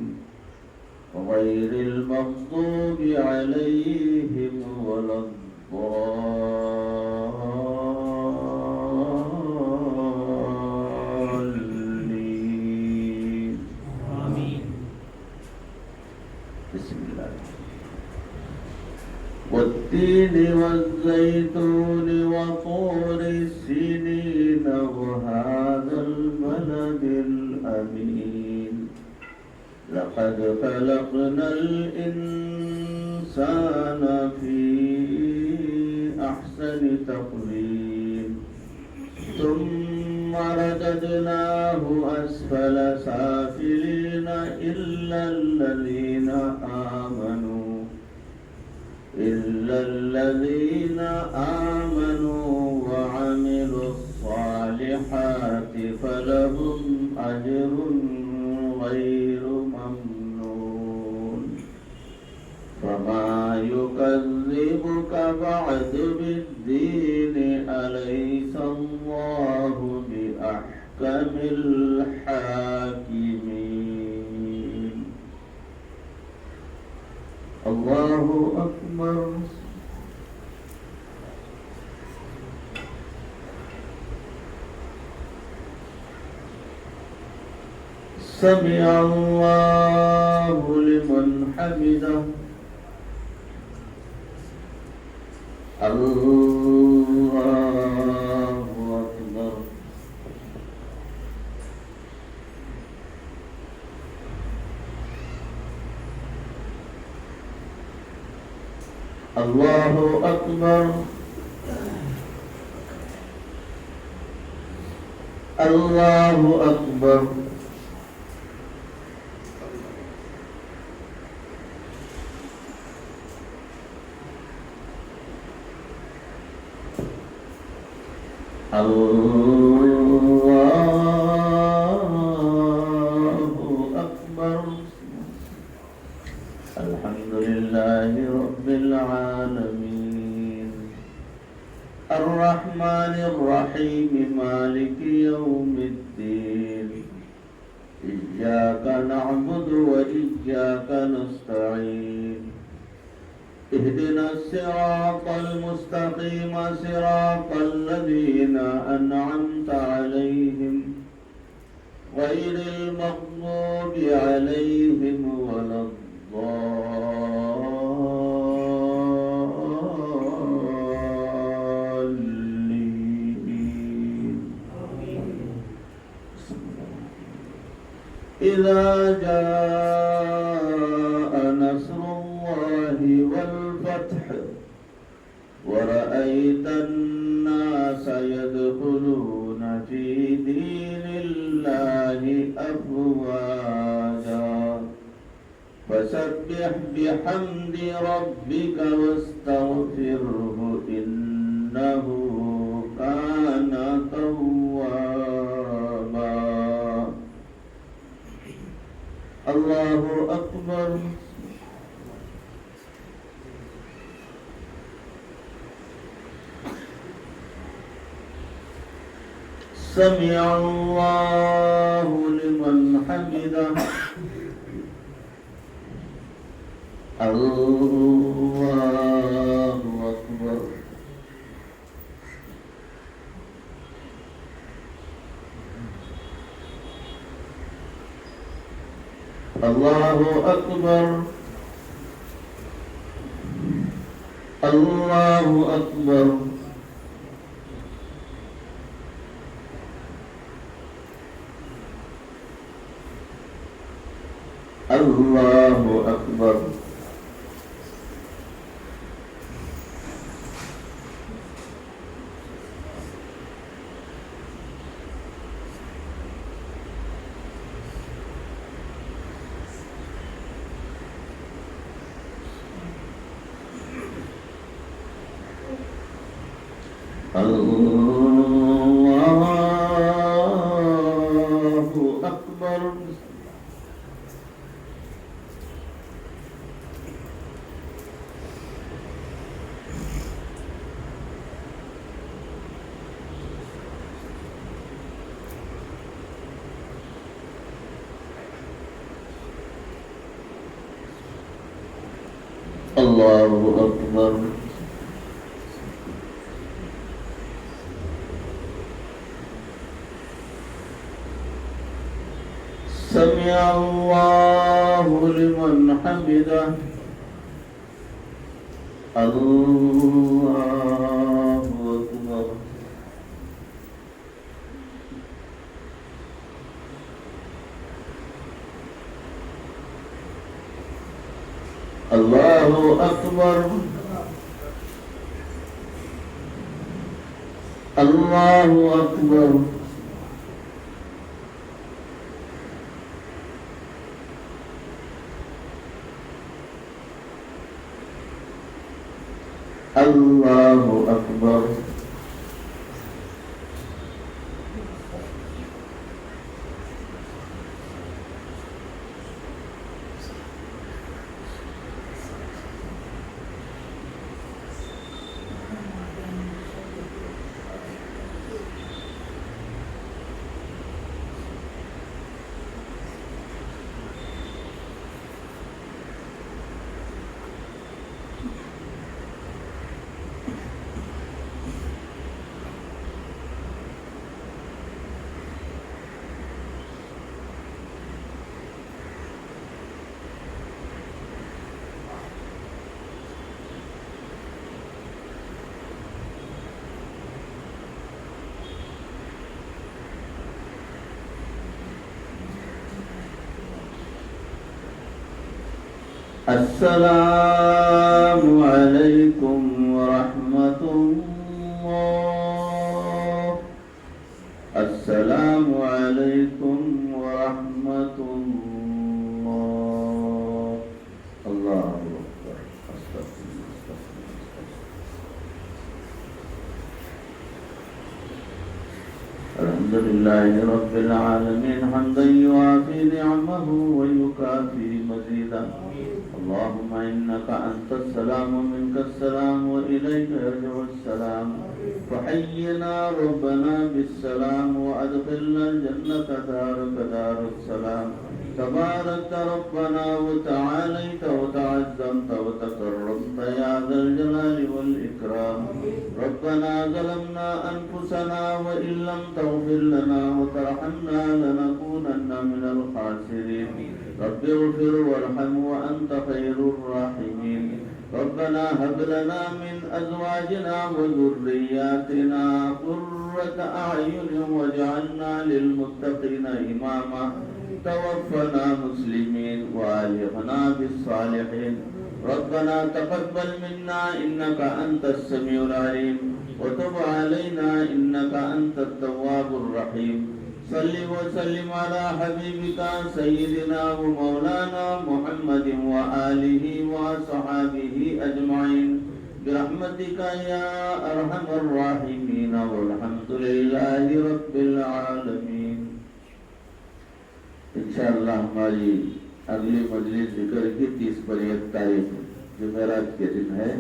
Speaker 2: गैरिल मग़्दूबि अलैहिम वलद्दाल्लीन। आमीन। बिस्मिल्लाह। वत्तीनि वज़्ज़ैतूनि वतूरि सीनीन वहाज़ल बलदिल अमीन। लक़द ख़लक़नल इंसान फ़ी अहसनि तक़वीम थुम्मा रददनाहु अस्फ़ल साफ़िलीन इल्लल्लज़ीना आमनू वअमिलुस्सालिहाति फलहुम अज्रुन गैरु ममनून। फमा युकज़्ज़िबुका बअदु बिद्दीन अलैसल्लाहु बिअहकमिल हाकिमीन। अल्लाहु अकबर। समिअ अल्लाहु लिमन हमिदह। अल्लाहु अकबर। अल्लाहु अकबर। अल्लाहु अकबर। अल्लाहु अकबर। अल्हम्दुलिल्लाहि रब्बिल आलमीन अर्रहमानिर रहीम मालिकि यौमिद्दीन इय्याका नअबुदु व इय्याका नस्तईन इहदिनस सिरातल मुस्तकीम सिरातल लज़ीना अनअमता अलैहिम गैरिल मग़्दूबि अलैहिम वलद्दाल्लीन। इज़ा जाअ नस्रुल्लाहि वल फ़त्ह ورأيت الناس يدخلون في دين الله أفواجا فسبح بحمد ربك واستغفره إنه كان توابا الله أكبر سمع الله لمن حمده الله أكبر الله أكبر الله أكبر الله أكبر अल्लाहु अकबर। अल्लाहु अकबर। समिअ अल्लाहु लिमन हमिदह। अल्लाहु अकबर। अल्लाहु अकबर। अल्लाहु अकबर। अल्लाहु अकबर। अस्सलामु अलैकुम वरहमतुल्लाह। अस्सलामु अलैकुम वरहमतुल्लाह। अल्लाहु अकबर। अल्हम्दुलिल्लाहि रब्बिल आलमीन हम्दन युआफी निअमहु व युकाफी मज़ीदा। اللهم إنك أنت السلام ومنك السلام وإليك يرجع السلام فحينا ربنا بالسلام وأدخلنا الجنة دارك دار السلام تبارك ربنا وتعاليت وتعظمت وتكرمت يا ذا الجلال والإكرام ربنا ظلمنا أنفسنا وإن لم تغفر لنا وترحمنا لنكونن من الخاسرين رب اغفر وارحم وأنت خير الراحمين ربنا هب لنا من أزواجنا وذرياتنا قرة أعين واجعلنا للمتقين إماما توفنا مسلمين وألحقنا بالصالحين ربنا تقبل منا إنك أنت السميع العليم وتب علينا إنك أنت التواب الرحيم صل وسلم على حبيبك سيدنا ومولانا محمد وآله وصحابه أجمعين برحمتك يا أرحم الراحمين والحمد لله رب العالمين। इंशाअल्लाह हमारी अगली मजलिस जिक्र की 30 पर 1 तारीख जुमेरात के दिन है।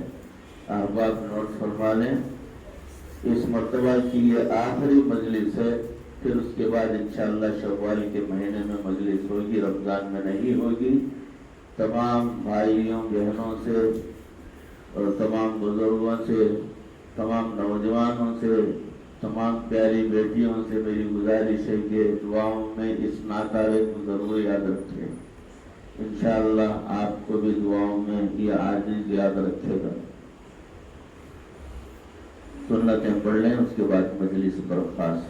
Speaker 2: अहबाब नोट फरमा लें। इस मर्तबा की ये आखिरी मजलिस है। फिर उसके बाद इंशाअल्लाह शव्वाल के महीने में मजलिस होगी, रमज़ान में नहीं होगी। तमाम भाइयों बहनों से और तमाम बुजुर्गों से, तमाम नौजवानों से, तमाम प्यारी बेटियों से मेरी गुजारिश है कि दुआओं में इस नातारे को ज़रूर याद रखें। इंशाअल्लाह आपको भी दुआओं में ये आजिज़ याद रखेगा। सुन्नतें पढ़ लें, उसके बाद मजलिस बर्खास्त।